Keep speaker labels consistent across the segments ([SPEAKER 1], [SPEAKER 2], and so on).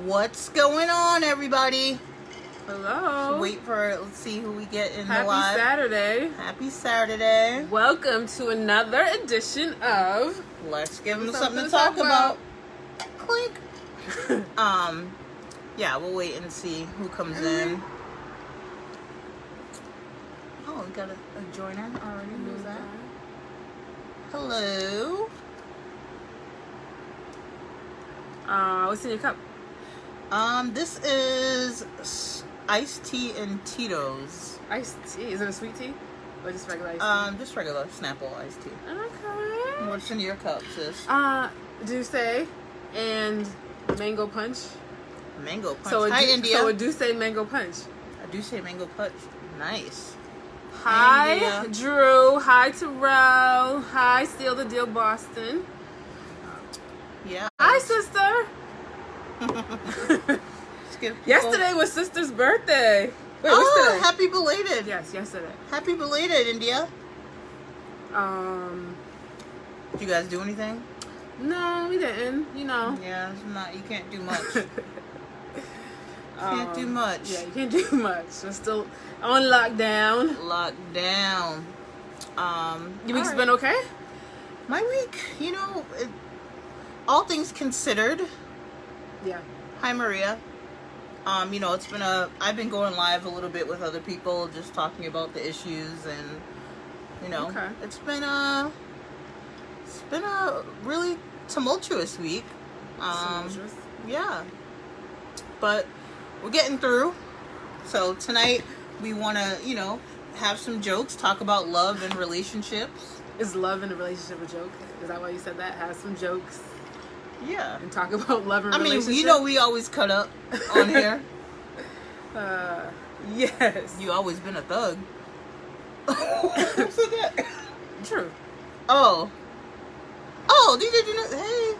[SPEAKER 1] What's going on, everybody?
[SPEAKER 2] Hello.
[SPEAKER 1] Let's see who we get in
[SPEAKER 2] Happy
[SPEAKER 1] the live.
[SPEAKER 2] Saturday.
[SPEAKER 1] Happy Saturday.
[SPEAKER 2] Welcome to another edition of
[SPEAKER 1] Let's give them something to talk about. Clink. Yeah, we'll wait and see who comes in. Oh, we got a joiner already. Who's that? Hello.
[SPEAKER 2] What's in your cup?
[SPEAKER 1] This is iced tea and Tito's.
[SPEAKER 2] Iced tea? Is it a sweet tea? Or just regular iced tea?
[SPEAKER 1] Just regular Snapple iced tea.
[SPEAKER 2] Okay.
[SPEAKER 1] What's in your cup, sis?
[SPEAKER 2] Douce and mango punch.
[SPEAKER 1] Mango punch.
[SPEAKER 2] So
[SPEAKER 1] Hi, India.
[SPEAKER 2] So a Douce mango punch.
[SPEAKER 1] A Douce mango punch. Nice.
[SPEAKER 2] Hi, Drew. Hi, Terrell. Hi, Steal the Deal Boston.
[SPEAKER 1] Yeah.
[SPEAKER 2] Hi, sister. Yesterday was sister's birthday. Wait, what's today?
[SPEAKER 1] Happy belated.
[SPEAKER 2] Yes, yesterday.
[SPEAKER 1] Happy belated, India. Did you guys do anything?
[SPEAKER 2] No, we didn't. You know.
[SPEAKER 1] Yeah, it's not. You can't do much. Can't do much.
[SPEAKER 2] Yeah, you can't do much. We're still on lockdown.
[SPEAKER 1] Lockdown.
[SPEAKER 2] Your week's been okay?
[SPEAKER 1] My week, all things considered.
[SPEAKER 2] Yeah.
[SPEAKER 1] Hi, Maria. It's been I've been going live a little bit with other people, just talking about the issues, and
[SPEAKER 2] Okay.
[SPEAKER 1] it's been a really tumultuous week.
[SPEAKER 2] Tumultuous?
[SPEAKER 1] Yeah, but we're getting through. So tonight we want to, have some jokes, talk about love and relationships.
[SPEAKER 2] Is love in a relationship a joke? Is that why you said that? Have some jokes.
[SPEAKER 1] Yeah.
[SPEAKER 2] And talk about love and relationship.
[SPEAKER 1] We always cut up on here.
[SPEAKER 2] Yes.
[SPEAKER 1] You always been a thug. Who said that?
[SPEAKER 2] True.
[SPEAKER 1] Oh, did you know? Hey.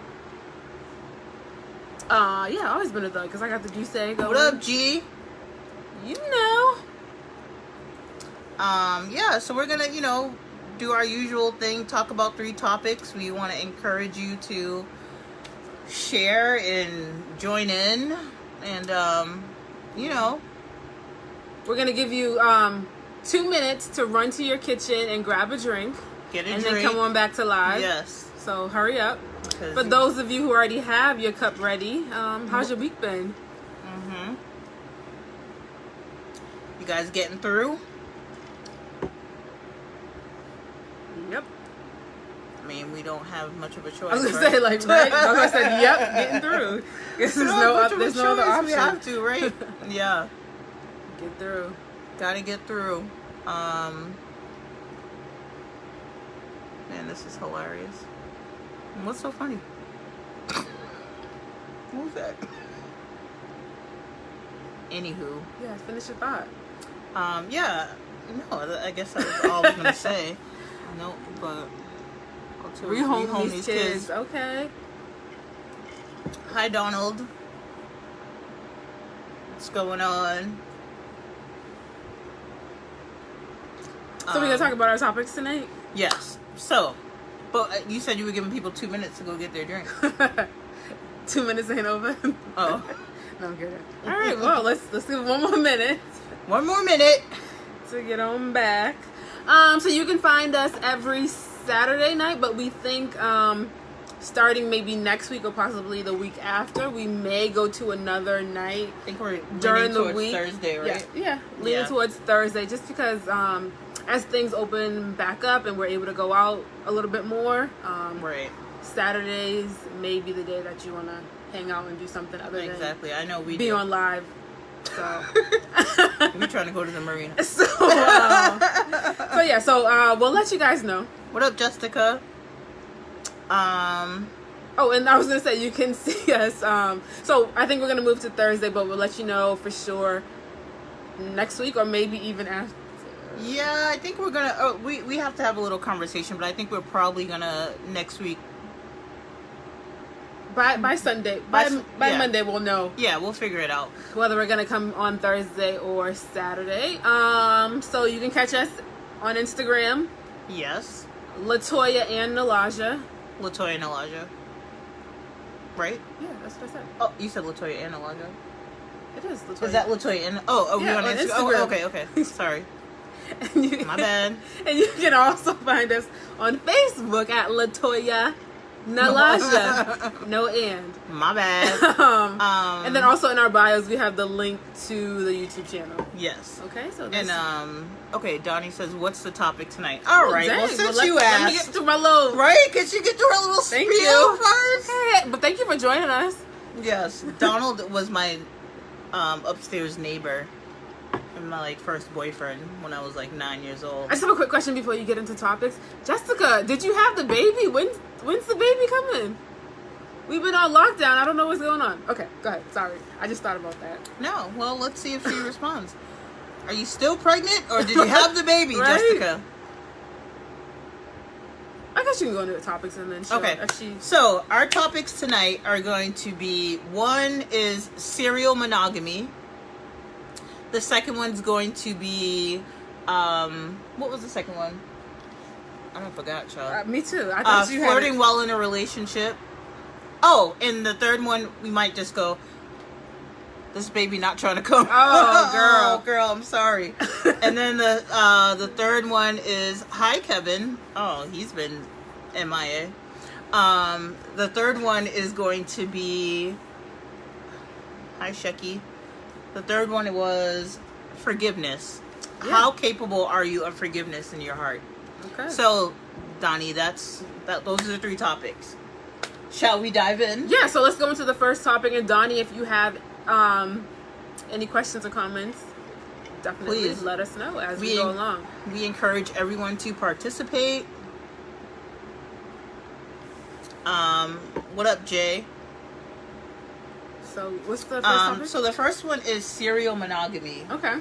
[SPEAKER 2] Yeah, always been a thug because I got the Douce going.
[SPEAKER 1] What up, G?
[SPEAKER 2] You know.
[SPEAKER 1] Yeah, so we're gonna, do our usual thing, talk about 3 topics. We want to encourage you to share and join in, and
[SPEAKER 2] we're gonna give you 2 minutes to run to your kitchen and grab a drink,
[SPEAKER 1] then
[SPEAKER 2] come on back to live.
[SPEAKER 1] Yes.
[SPEAKER 2] So hurry up. For those of you who already have your cup ready, how's your week been?
[SPEAKER 1] You guys getting through?
[SPEAKER 2] Yep.
[SPEAKER 1] I mean, we don't have much of a choice.
[SPEAKER 2] I was gonna say, like, right? I said, yep, getting through. Guess there's no other option.
[SPEAKER 1] We have to, right? Yeah.
[SPEAKER 2] Get through.
[SPEAKER 1] Gotta get through. Man, this is hilarious. What's so funny? What was that? Anywho.
[SPEAKER 2] Yeah, finish your thought.
[SPEAKER 1] Yeah. No, I guess that was all I was gonna say. Nope, but
[SPEAKER 2] Rehome these kids. Okay.
[SPEAKER 1] Hi, Donald. What's going on?
[SPEAKER 2] So we're gonna talk about our topics tonight?
[SPEAKER 1] Yes. So, but you said you were giving people 2 minutes to go get their drink.
[SPEAKER 2] 2 minutes ain't over.
[SPEAKER 1] Oh.
[SPEAKER 2] No, I'm kidding. All right, well, let's give 1 more minute.
[SPEAKER 1] 1 more minute
[SPEAKER 2] to get on back. So you can find us every Saturday night, but we think starting maybe next week or possibly the week after, we may go to another night.
[SPEAKER 1] I think we're
[SPEAKER 2] during the week.
[SPEAKER 1] Thursday, right?
[SPEAKER 2] Yeah, leaning towards Thursday, just because as things open back up and we're able to go out a little bit more.
[SPEAKER 1] Right.
[SPEAKER 2] Saturdays may be the day that you want to hang out and do something other than
[SPEAKER 1] exactly. I know we
[SPEAKER 2] be
[SPEAKER 1] do.
[SPEAKER 2] on live. So
[SPEAKER 1] we're trying to go to the marina.
[SPEAKER 2] So we'll let you guys know.
[SPEAKER 1] What up, Jessica?
[SPEAKER 2] Oh, and I was gonna say you can see us. So I think we're gonna move to Thursday, but we'll let you know for sure next week or maybe even after.
[SPEAKER 1] Yeah, I think we're gonna. We have to have a little conversation, but I think we're probably gonna next week.
[SPEAKER 2] By Sunday, by Monday, we'll know.
[SPEAKER 1] Yeah, we'll figure it out
[SPEAKER 2] whether we're gonna come on Thursday or Saturday. So you can catch us on Instagram.
[SPEAKER 1] Yes.
[SPEAKER 2] Latoya and Nalaja.
[SPEAKER 1] Latoya and Elijah. right?
[SPEAKER 2] Yeah, that's what I said.
[SPEAKER 1] Oh, you said Latoya and Elijah.
[SPEAKER 2] It is Latoya.
[SPEAKER 1] Is that Latoya and we
[SPEAKER 2] Yeah,
[SPEAKER 1] on
[SPEAKER 2] on
[SPEAKER 1] Instagram?
[SPEAKER 2] Instagram.
[SPEAKER 1] Oh, okay. Sorry. My bad.
[SPEAKER 2] And you can also find us on Facebook at Latoya Nalasha. No and.
[SPEAKER 1] My bad.
[SPEAKER 2] And then also in our bios we have the link to the YouTube channel.
[SPEAKER 1] Yes.
[SPEAKER 2] Okay, so
[SPEAKER 1] okay, Donnie says, what's the topic tonight? All right,
[SPEAKER 2] dang.
[SPEAKER 1] since you
[SPEAKER 2] let me
[SPEAKER 1] asked.
[SPEAKER 2] get to my little...
[SPEAKER 1] Right? Can she get to her little spiel first?
[SPEAKER 2] Okay, but thank you for joining us.
[SPEAKER 1] Yes. Donald was my upstairs neighbor and my first boyfriend when I was 9 years old.
[SPEAKER 2] I just have a quick question before you get into topics. Jessica, did you have the baby? When's the baby coming? We've been on lockdown. I don't know what's going on. Okay, go ahead. Sorry. I just thought about that.
[SPEAKER 1] No. Well, let's see if she responds. Are you still pregnant or did you have the baby,
[SPEAKER 2] Right?
[SPEAKER 1] Jessica?
[SPEAKER 2] I guess you can go into the topics and then
[SPEAKER 1] Okay. So, our topics tonight are going to be, one is serial monogamy. The second one's going to be, what was the second one? I forgot, child.
[SPEAKER 2] Me too. I thought you
[SPEAKER 1] flirting
[SPEAKER 2] had
[SPEAKER 1] while in a relationship. Oh, and the third one, we might just go, this baby not trying to come.
[SPEAKER 2] Oh, girl.
[SPEAKER 1] Oh, girl, I'm sorry. And then the third one is, hi, Kevin. Oh, he's been MIA. The third one is going to be, hi, Shecky. The third one was forgiveness. Yeah. How capable are you of forgiveness in your heart?
[SPEAKER 2] Okay.
[SPEAKER 1] So, Donnie, those are the three topics. Shall we dive in?
[SPEAKER 2] Yeah, so let's go into the first topic. And Donnie, if you have any questions or comments, definitely
[SPEAKER 1] please
[SPEAKER 2] let us know as we go along.
[SPEAKER 1] We encourage everyone to participate. What up, Jay?
[SPEAKER 2] So what's the first topic?
[SPEAKER 1] So the first one is serial monogamy.
[SPEAKER 2] Okay.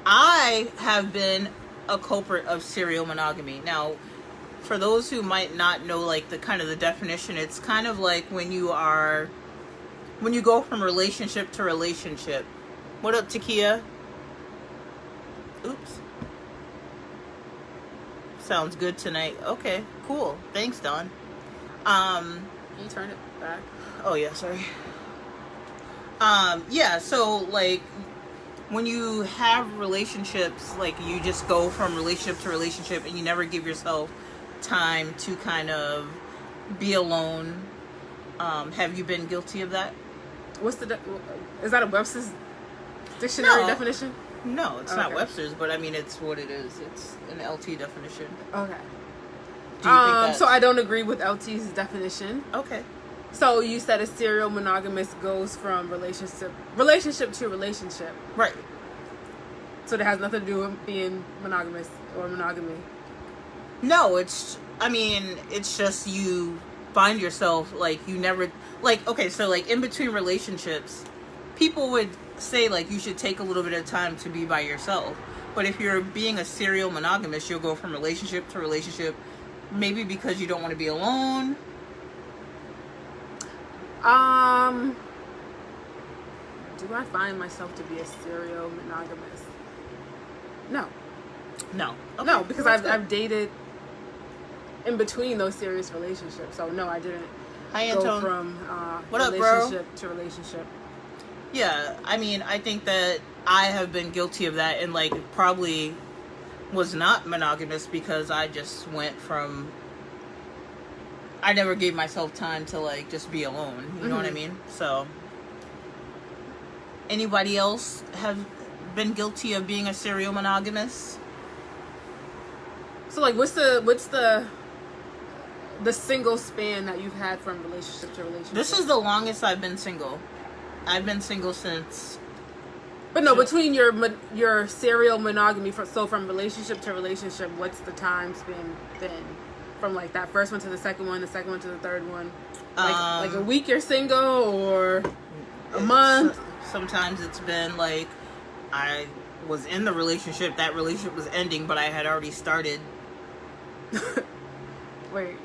[SPEAKER 1] I have been a culprit of serial monogamy. Now, for those who might not know the definition, it's kind of like when you go from relationship to relationship. What up, Takia? Oops. Sounds good tonight. Okay, cool. Thanks, Don.
[SPEAKER 2] Can you turn it back?
[SPEAKER 1] Oh yeah, sorry. Yeah, so when you have relationships, you just go from relationship to relationship and you never give yourself time to kind of be alone. Have you been guilty of that?
[SPEAKER 2] What's is that a Webster's dictionary definition?
[SPEAKER 1] No, it's not Webster's, but I mean, it's what it is. It's an LT definition.
[SPEAKER 2] Okay.
[SPEAKER 1] Do you think that?
[SPEAKER 2] So I don't agree with LT's definition.
[SPEAKER 1] Okay.
[SPEAKER 2] So you said a serial monogamous goes from relationship to relationship.
[SPEAKER 1] Right.
[SPEAKER 2] So that has nothing to do with being monogamous or monogamy.
[SPEAKER 1] No, it's just you find yourself you never okay, so in between relationships, people would say you should take a little bit of time to be by yourself. But if you're being a serial monogamous, you'll go from relationship to relationship, maybe because you don't want to be alone.
[SPEAKER 2] Do I find myself to be a serial monogamous? No.
[SPEAKER 1] No. Okay.
[SPEAKER 2] No, because I've dated in between those serious relationships. So no, I didn't go from relationship to relationship.
[SPEAKER 1] Yeah, I think that I have been guilty of that and probably was not monogamous because I just went from, I never gave myself time to just be alone. You know what I mean? So, anybody else have been guilty of being a serial monogamous?
[SPEAKER 2] So what's the single span that you've had from relationship to relationship?
[SPEAKER 1] This is the longest I've been single. I've been single since.
[SPEAKER 2] But no, between your serial monogamy, from relationship to relationship, what's the time span been? From that first one to the second one to the third one? Like a week you're single or a month?
[SPEAKER 1] Sometimes it's been I was in the relationship, that relationship was ending, but I had already started.
[SPEAKER 2] Wait.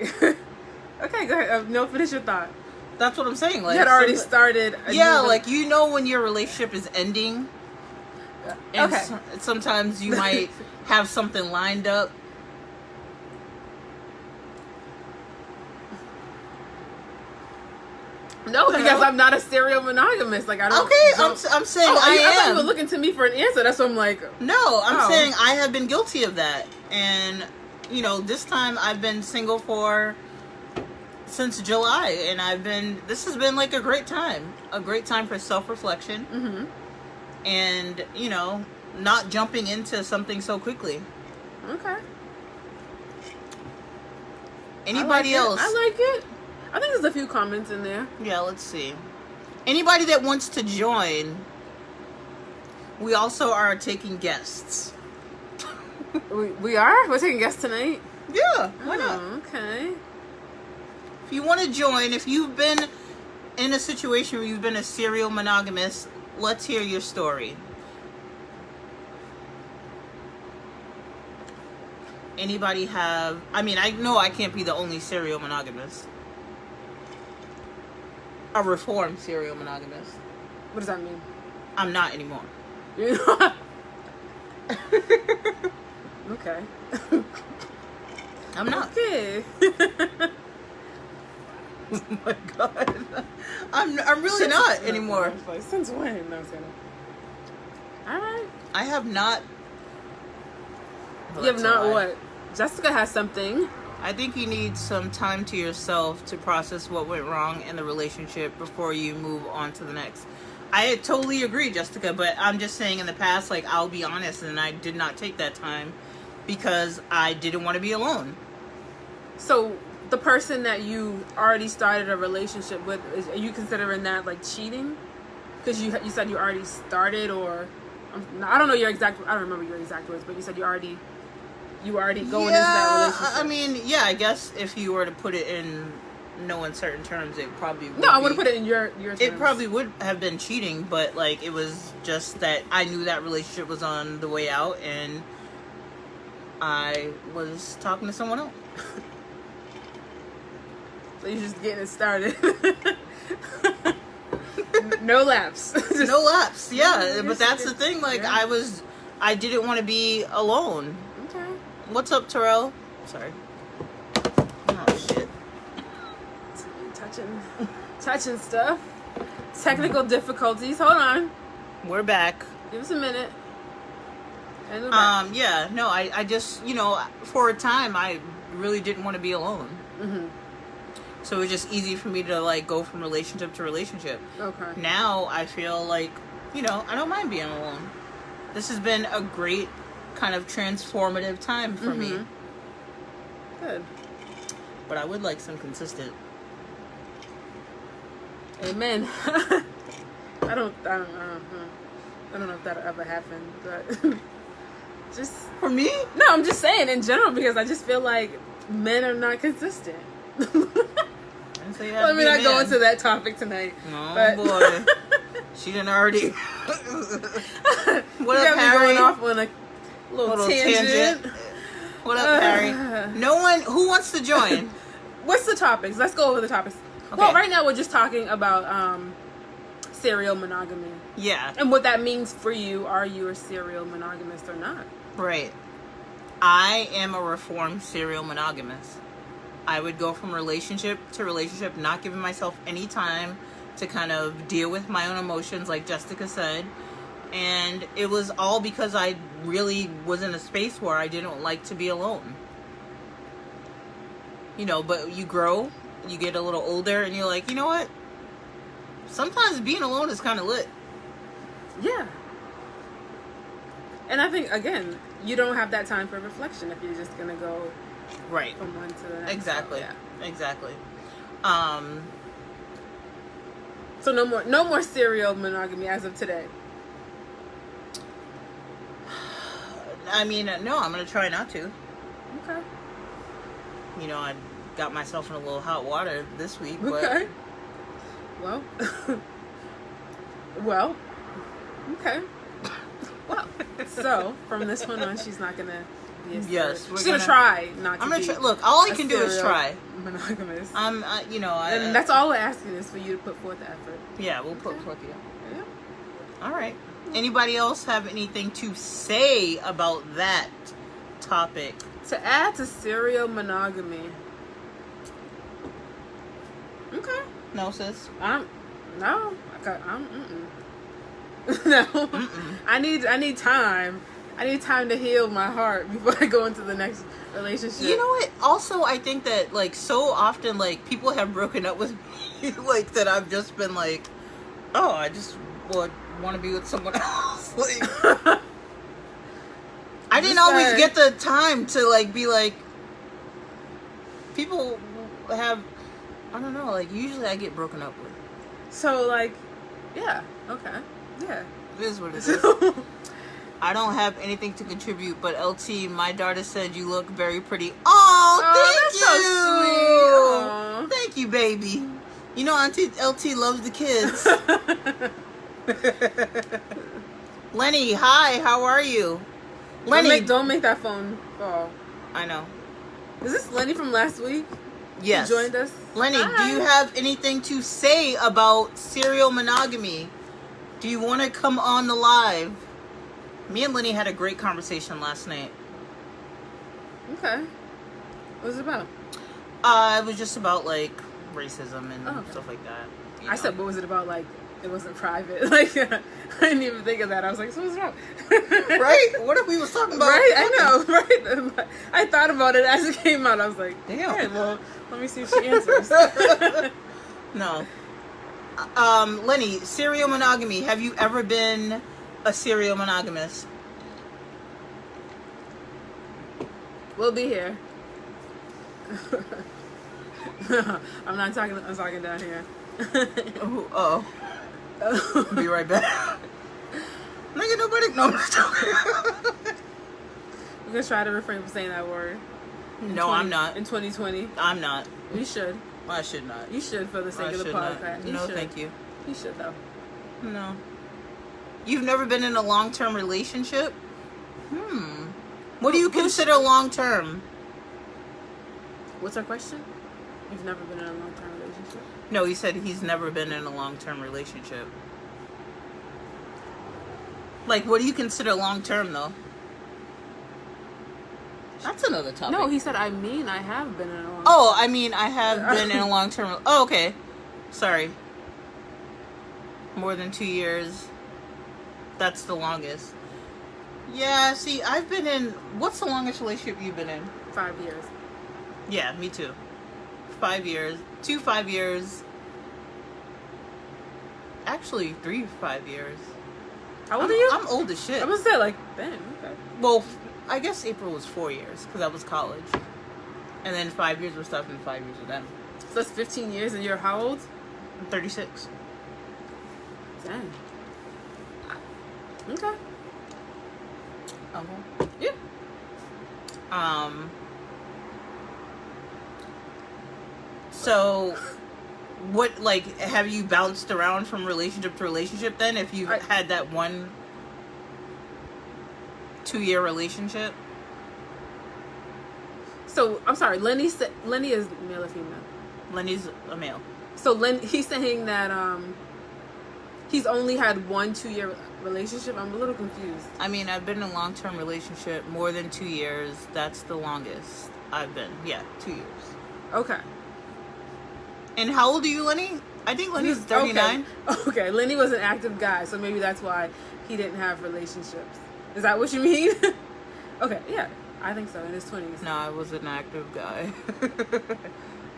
[SPEAKER 2] Okay, go ahead. No, finish your thought.
[SPEAKER 1] That's what I'm saying.
[SPEAKER 2] You had already started.
[SPEAKER 1] Yeah, when your relationship is ending. And
[SPEAKER 2] okay.
[SPEAKER 1] Sometimes you might have something lined up.
[SPEAKER 2] No, because I'm not a serial monogamist. Like I don't.
[SPEAKER 1] Okay, I'm saying I
[SPEAKER 2] thought
[SPEAKER 1] am.
[SPEAKER 2] you were looking to me for an answer. That's what I'm like.
[SPEAKER 1] No, I'm saying I have been guilty of that, and this time I've been single since July, and this has been like a great time for self-reflection, and not jumping into something so quickly.
[SPEAKER 2] Okay.
[SPEAKER 1] Anybody else?
[SPEAKER 2] I like it. I think there's a few comments in there.
[SPEAKER 1] Yeah, let's see. Anybody that wants to join, we also are taking guests.
[SPEAKER 2] We are? We're taking guests tonight?
[SPEAKER 1] Yeah, why not?
[SPEAKER 2] Okay.
[SPEAKER 1] If you want to join, if you've been in a situation where you've been a serial monogamist, let's hear your story. Anybody have... I know I can't be the only serial monogamist. A reformed serial monogamist.
[SPEAKER 2] What does that mean?
[SPEAKER 1] I'm not anymore.
[SPEAKER 2] Okay.
[SPEAKER 1] I'm not.
[SPEAKER 2] Okay.
[SPEAKER 1] Oh my god. I'm really not anymore.
[SPEAKER 2] Like, since when? No, alright.
[SPEAKER 1] I have not.
[SPEAKER 2] You have not what? Jessica has something.
[SPEAKER 1] I think you need some time to yourself to process what went wrong in the relationship before you move on to the next. I totally agree, Jessica, but I'm just saying in the past, like, I'll be honest, and I did not take that time because I didn't want to be alone.
[SPEAKER 2] So, the person that you already started a relationship with, are you considering that, like, cheating? Because you said you already started, or... I don't know your exact... I don't remember your exact words, but you said you already going into that relationship.
[SPEAKER 1] I guess if you were to put it in no uncertain terms, it probably would
[SPEAKER 2] I want to put it in your terms.
[SPEAKER 1] It probably would have been cheating, but, like, it was just that I knew that relationship was on the way out, and I was talking to someone else.
[SPEAKER 2] So you're just getting it started. No lapse.
[SPEAKER 1] No lapse, yeah. But that's the thing, like, yeah. I didn't want to be alone.
[SPEAKER 2] Okay.
[SPEAKER 1] What's up, Terrell? Sorry. Oh, shit.
[SPEAKER 2] Touching stuff. Technical difficulties. Hold on.
[SPEAKER 1] We're back.
[SPEAKER 2] Give us a minute. And we're
[SPEAKER 1] back. Yeah, no, I just, for a time, I really didn't want to be alone.
[SPEAKER 2] Mm-hmm.
[SPEAKER 1] So it was just easy for me to, like, go from relationship to relationship.
[SPEAKER 2] Okay.
[SPEAKER 1] Now I feel like, I don't mind being alone. This has been a great kind of transformative time for me.
[SPEAKER 2] Good.
[SPEAKER 1] But I would like some consistent.
[SPEAKER 2] Amen. I don't know if that'll ever happen, but just
[SPEAKER 1] for me?
[SPEAKER 2] No, I'm just saying in general because I just feel like men are not consistent. Let me not go into that topic tonight.
[SPEAKER 1] Oh boy, she didn't already. What up, Harry?
[SPEAKER 2] Going off on a little tangent.
[SPEAKER 1] What up, Harry? No one who wants to join.
[SPEAKER 2] What's the topics? Let's go over the topics. Okay. Well, right now we're just talking about serial monogamy.
[SPEAKER 1] Yeah.
[SPEAKER 2] And what that means for you. Are you a serial monogamist or not?
[SPEAKER 1] Right. I am a reformed serial monogamist. I would go from relationship to relationship, not giving myself any time to kind of deal with my own emotions, like Jessica said. And it was all because I really was in a space where I didn't like to be alone. But you grow, you get a little older, and you're like, you know what? Sometimes being alone is kind of lit.
[SPEAKER 2] Yeah. And I think, again, you don't have that time for reflection if you're just going to go...
[SPEAKER 1] Right.
[SPEAKER 2] From one to the next.
[SPEAKER 1] Exactly.
[SPEAKER 2] So, yeah.
[SPEAKER 1] Exactly.
[SPEAKER 2] So no more serial monogamy as of today.
[SPEAKER 1] No, I'm gonna try not to.
[SPEAKER 2] Okay.
[SPEAKER 1] I got myself in a little hot water this week. But...
[SPEAKER 2] Okay. Well. Well. Okay. Well. So from this one on, she's not gonna.
[SPEAKER 1] Yes,
[SPEAKER 2] we're gonna try not to.
[SPEAKER 1] I'm gonna try. Look, all I can do is try.
[SPEAKER 2] Monogamous.
[SPEAKER 1] And
[SPEAKER 2] that's all we're asking is for you to put forth the effort.
[SPEAKER 1] Yeah, we'll put forth the effort. Yeah. All right. Anybody else have anything to say about that topic?
[SPEAKER 2] To add to serial monogamy. Okay.
[SPEAKER 1] No, sis.
[SPEAKER 2] No. No.
[SPEAKER 1] Mm-mm.
[SPEAKER 2] I need time. I need time to heal my heart before I go into the next relationship.
[SPEAKER 1] You know what? Also, I think that, like, so often, like, people have broken up with me, like, that I've just been like, oh, I just would want to be with someone else. Like, I didn't always get the time to, like, be like, people have, I don't know, like, usually I get broken up with.
[SPEAKER 2] So, like, yeah, okay, yeah.
[SPEAKER 1] It is what it is. I don't have anything to contribute, but LT, my daughter said you look very pretty. Oh, thank you.
[SPEAKER 2] So sweet.
[SPEAKER 1] Thank you, baby. You know, Auntie LT loves the kids. Lenny, hi, how are you? Lenny,
[SPEAKER 2] don't make that phone fall.
[SPEAKER 1] I know.
[SPEAKER 2] Is this Lenny from last week?
[SPEAKER 1] Yes.
[SPEAKER 2] You joined us?
[SPEAKER 1] Lenny,
[SPEAKER 2] Hi.
[SPEAKER 1] do you have anything to say about serial monogamy? Do you want to come on the live? Me and Lenny had a great conversation last night.
[SPEAKER 2] Okay. What was it about?
[SPEAKER 1] It was just about, like, racism and stuff like that.
[SPEAKER 2] I said, what was it about? Like, it wasn't private. Like, I didn't even think of that. I was like, so what's wrong?
[SPEAKER 1] Right? What if we was talking about...
[SPEAKER 2] Right, I know, right? I thought about it as it came out. I was like,
[SPEAKER 1] damn.
[SPEAKER 2] Okay, well, let me see if she answers.
[SPEAKER 1] No. Lenny, serial monogamy. Have you ever been a serial monogamist?
[SPEAKER 2] We'll be here. I'm not talking. I'm talking down here.
[SPEAKER 1] Oh. Be right back. Nigga, nobody knows.
[SPEAKER 2] We're gonna try to refrain from saying that word.
[SPEAKER 1] No, I'm not.
[SPEAKER 2] In 2020.
[SPEAKER 1] I'm not.
[SPEAKER 2] You should.
[SPEAKER 1] I should not.
[SPEAKER 2] You should for the sake of the podcast.
[SPEAKER 1] No, thank you.
[SPEAKER 2] You should though.
[SPEAKER 1] No. You've never been in a long-term relationship? What do you consider long-term?
[SPEAKER 2] What's our question? You've never been in a long-term relationship?
[SPEAKER 1] No, he said he's never been in a long-term relationship. Like, what do you consider long-term, though? That's another topic.
[SPEAKER 2] No, he said, I have been in a long-term.
[SPEAKER 1] Oh, I mean, I have been in a long-term... Oh, okay. Sorry. More than 2 years. That's the longest. Yeah, see, I've been in... What's the longest relationship you've been in?
[SPEAKER 2] 5 years.
[SPEAKER 1] Yeah, me too. 5 years. 5 years. Actually, 5 years.
[SPEAKER 2] How old are you?
[SPEAKER 1] I'm old as shit.
[SPEAKER 2] I was there like, Ben. Okay.
[SPEAKER 1] Well, I guess April was 4 years, because I was college. And then 5 years with stuff and 5 years with them.
[SPEAKER 2] So that's 15 years, and you're how old?
[SPEAKER 1] I'm 36.
[SPEAKER 2] Dang. Okay. Yeah.
[SPEAKER 1] So, what, like, have you bounced around from relationship to relationship then? If you've had that 1 2-year relationship?
[SPEAKER 2] So, I'm sorry, Lenny is male or female?
[SPEAKER 1] Lenny's a male.
[SPEAKER 2] So, he's saying that, he's only had 1 2-year relationship? I'm a little confused.
[SPEAKER 1] I mean, I've been in a long-term relationship more than 2 years. That's the longest I've been. Yeah, 2 years.
[SPEAKER 2] Okay.
[SPEAKER 1] And how old are you, Lenny? I think Lenny's 39.
[SPEAKER 2] Okay, Lenny was an active guy, so maybe that's why he didn't have relationships. Is that what you mean? Okay, yeah, I think so, in his 20s.
[SPEAKER 1] No, I was an active guy.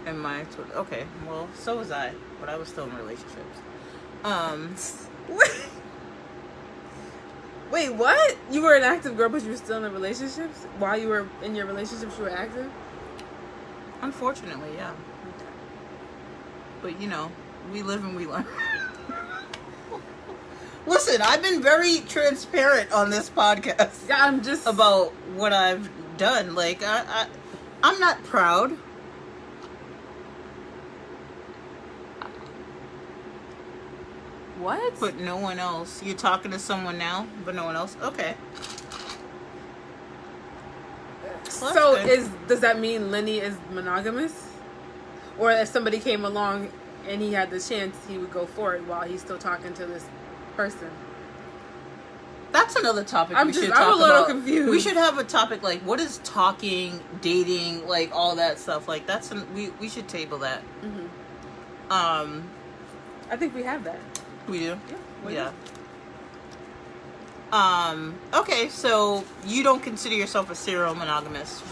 [SPEAKER 1] In my 20s. Okay, well, so was I, but I was still in relationships.
[SPEAKER 2] Wait, what? You were an active girl, but you were still in relationships? While you were in your relationships, you were active?
[SPEAKER 1] Unfortunately, yeah.
[SPEAKER 2] Okay.
[SPEAKER 1] But, you know, we live and we learn. Listen, I've been very transparent on this podcast.
[SPEAKER 2] Yeah, I'm just...
[SPEAKER 1] about what I've done. Like, I'm not proud.
[SPEAKER 2] What?
[SPEAKER 1] But no one else. You're talking to someone now, but no one else? Okay. Well,
[SPEAKER 2] so does that mean Lenny is monogamous? Or if somebody came along and he had the chance, he would go for it while he's still talking to this person?
[SPEAKER 1] That's another topic
[SPEAKER 2] I'm a little confused.
[SPEAKER 1] We should have a topic like, what is talking, dating, like all that stuff. Like, we should table that.
[SPEAKER 2] Mm-hmm. I think we have that.
[SPEAKER 1] We do?
[SPEAKER 2] Yeah. We
[SPEAKER 1] Yeah.
[SPEAKER 2] do.
[SPEAKER 1] Okay, so you don't consider yourself a serial monogamist.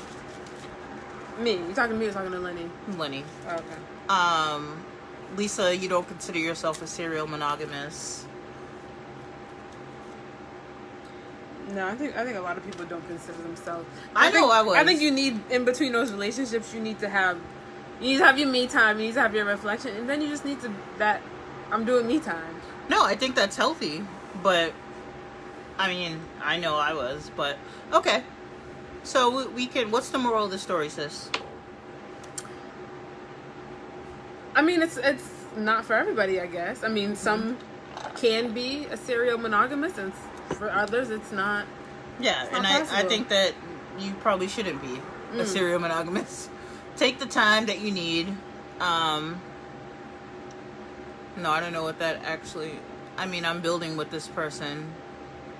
[SPEAKER 2] Me? You talking to me or talking to Lenny?
[SPEAKER 1] Lenny.
[SPEAKER 2] Oh, okay.
[SPEAKER 1] Lisa, you don't consider yourself a serial monogamist.
[SPEAKER 2] No, I think a lot of people don't consider themselves.
[SPEAKER 1] I
[SPEAKER 2] think you need, in between those relationships, you need to have your me time, you need to have your reflection, and then you just need to, I'm doing me time.
[SPEAKER 1] No, I think that's healthy, but I mean, I know I was, but okay. So we can, what's the moral of the story, sis?
[SPEAKER 2] I mean, it's not for everybody, I guess. I mean, some can be a serial monogamist, and for others, it's not.
[SPEAKER 1] Yeah, and I think that you probably shouldn't be a serial monogamist. Take the time that you need. No, I don't know what that actually... I mean, I'm building with this person.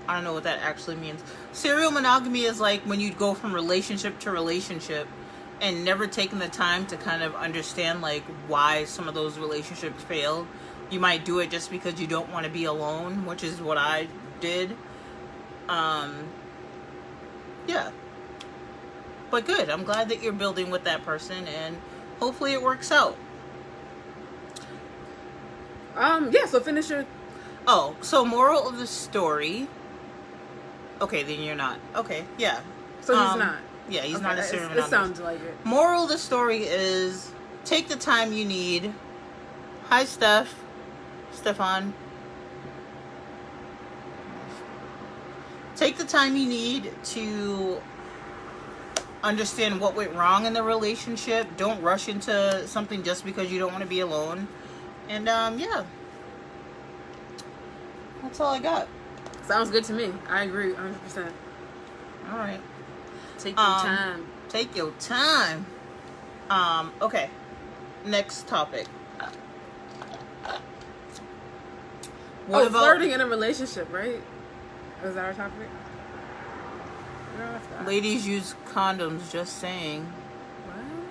[SPEAKER 1] I don't know what that actually means. Serial monogamy is like when you go from relationship to relationship and never taking the time to kind of understand like why some of those relationships fail. You might do it just because you don't want to be alone, which is what I did. Yeah. But good. I'm glad that you're building with that person and hopefully it works out.
[SPEAKER 2] Yeah, so finish your...
[SPEAKER 1] Oh, so moral of the story. Okay, then you're not. Okay, yeah.
[SPEAKER 2] So he's not.
[SPEAKER 1] Yeah, he's
[SPEAKER 2] Okay,
[SPEAKER 1] not a serial
[SPEAKER 2] It
[SPEAKER 1] monogamist.
[SPEAKER 2] sounds like it.
[SPEAKER 1] Moral of the story is take the time you need. Hi, Stefan. Take the time you need to understand what went wrong in the relationship. Don't rush into something just because you don't want to be alone. And yeah. That's all I got.
[SPEAKER 2] Sounds good to me. I agree 100%.
[SPEAKER 1] All right.
[SPEAKER 2] Take your time.
[SPEAKER 1] Take your time. Okay. Next topic. What about
[SPEAKER 2] flirting in a relationship, right? Was that our topic? No, that's not.
[SPEAKER 1] ladies use condoms? Just saying.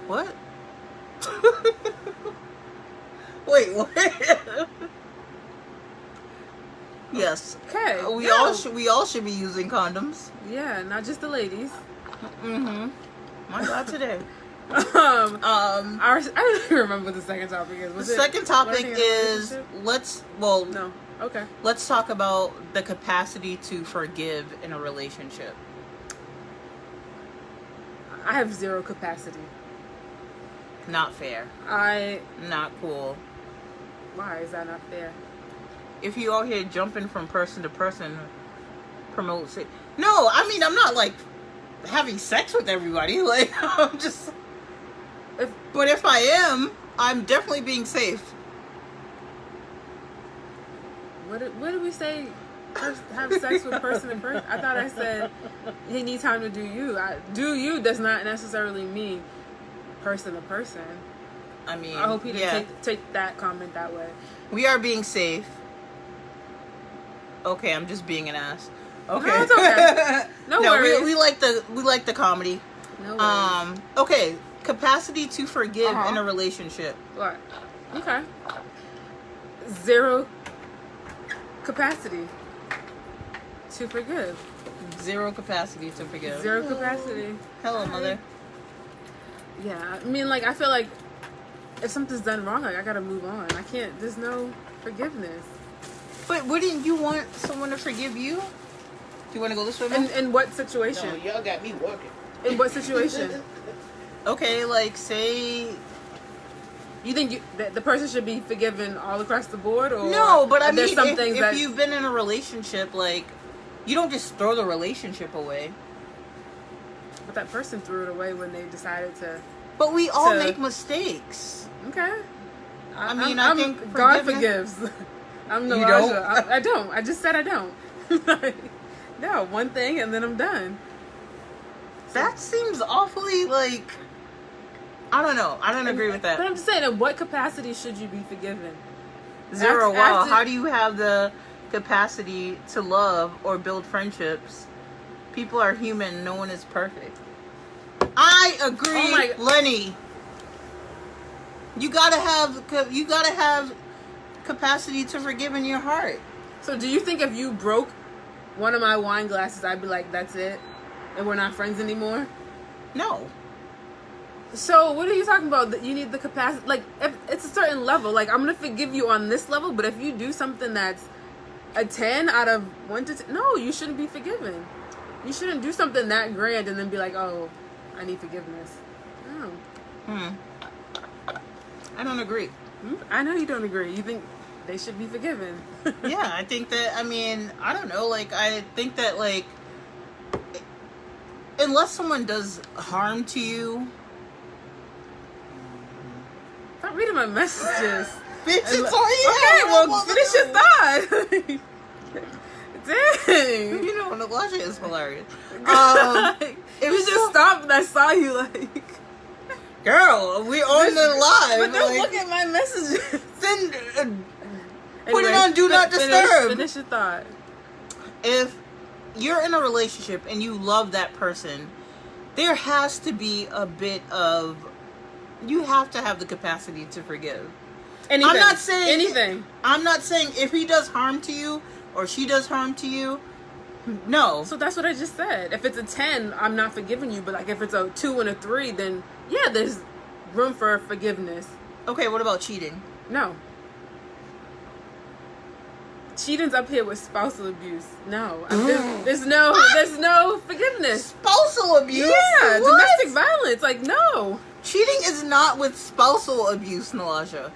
[SPEAKER 2] What?
[SPEAKER 1] What? Wait, what? Yes.
[SPEAKER 2] Okay.
[SPEAKER 1] We all should be using condoms.
[SPEAKER 2] Yeah, not just the ladies.
[SPEAKER 1] Mm-hmm. My God, today.
[SPEAKER 2] I don't even remember what the second topic is.
[SPEAKER 1] The second topic is
[SPEAKER 2] No. Okay.
[SPEAKER 1] let's talk about the capacity to forgive in a relationship.
[SPEAKER 2] I have zero capacity.
[SPEAKER 1] Not fair. Not cool.
[SPEAKER 2] Why is that not fair?
[SPEAKER 1] If you out here jumping from person to person, promotes it. No, I mean, I'm not like having sex with everybody. Like, I'm just. But if I am, I'm definitely being safe.
[SPEAKER 2] What did we say? Have sex with person to person? I thought I said he needs time to do you. Do you does not necessarily mean person to person.
[SPEAKER 1] I mean,
[SPEAKER 2] I hope he didn't take that comment that way.
[SPEAKER 1] We are being safe. Okay, I'm just being an ass. Okay,
[SPEAKER 2] No, it's okay. No worries.
[SPEAKER 1] We like the comedy.
[SPEAKER 2] No worries.
[SPEAKER 1] Okay, capacity to forgive in a relationship.
[SPEAKER 2] What? Okay. Zero capacity to forgive.
[SPEAKER 1] Zero capacity to forgive.
[SPEAKER 2] Zero capacity.
[SPEAKER 1] Hello, mother.
[SPEAKER 2] Yeah, I mean, like, I feel like if something's done wrong, like, I gotta move on. I can't, there's no forgiveness.
[SPEAKER 1] But wouldn't you want someone to forgive you? Do you want to go this way, man?
[SPEAKER 2] In what situation?
[SPEAKER 3] No, y'all got me working.
[SPEAKER 2] In what situation?
[SPEAKER 1] Okay, like, say...
[SPEAKER 2] You think that the person should be forgiven all across the board? Or
[SPEAKER 1] No, but I mean,
[SPEAKER 2] there's some things
[SPEAKER 1] if you've been in a relationship, like, you don't just throw the relationship away.
[SPEAKER 2] But that person threw it away when they decided to...
[SPEAKER 1] But we all make mistakes.
[SPEAKER 2] Okay.
[SPEAKER 1] I think
[SPEAKER 2] God forgives. I'm the
[SPEAKER 1] You
[SPEAKER 2] Raja.
[SPEAKER 1] don't?
[SPEAKER 2] I don't. I just said I don't. No, one thing and then I'm done.
[SPEAKER 1] That seems awfully, like... I don't know. I don't agree with that.
[SPEAKER 2] But I'm just saying, in what capacity should you be forgiven?
[SPEAKER 1] Zero. Wow. How do you have the capacity to love or build friendships? People are human. No one is perfect. I agree, Lenny. You gotta have capacity to forgive in your heart.
[SPEAKER 2] So do you think if you broke one of my wine glasses, I'd be like, that's it, and we're not friends anymore?
[SPEAKER 1] No.
[SPEAKER 2] So what are you talking about? That you need the capacity? Like, if it's a certain level. Like, I'm gonna forgive you on this level, but if you do something that's a 10 out of 1 to 10, no, you shouldn't be forgiven. You shouldn't do something that grand and then be like, oh, I need forgiveness. No.
[SPEAKER 1] I don't agree.
[SPEAKER 2] I know you don't agree. You think they should be forgiven.
[SPEAKER 1] Yeah, I think that, I mean, I don't know, like, I think that, like, unless someone does harm to you.
[SPEAKER 2] Stop reading my messages.
[SPEAKER 1] Bitch, it's all
[SPEAKER 2] okay, well, finish your thought. Dang.
[SPEAKER 1] You know, Natasha is hilarious.
[SPEAKER 2] You just stopped and I saw you, like...
[SPEAKER 1] Girl, we on the live.
[SPEAKER 2] But don't look at my messages.
[SPEAKER 1] Then put it on Do Not Disturb.
[SPEAKER 2] Finish your thought.
[SPEAKER 1] If you're in a relationship and you love that person, there has to be a bit of... You have to have the capacity to forgive.
[SPEAKER 2] Anything.
[SPEAKER 1] I'm not saying...
[SPEAKER 2] Anything.
[SPEAKER 1] I'm not saying if he does harm to you or she does harm to you, no.
[SPEAKER 2] So that's what I just said. If it's a 10, I'm not forgiving you. But like if it's a 2 and a 3, then yeah, there's room for forgiveness.
[SPEAKER 1] Okay, what about cheating?
[SPEAKER 2] No. Cheating's up here with spousal abuse. No. There's no forgiveness.
[SPEAKER 1] Spousal abuse?
[SPEAKER 2] Yeah,
[SPEAKER 1] what?
[SPEAKER 2] domestic violence. Like, no.
[SPEAKER 1] Cheating is not with spousal abuse, Nalasha.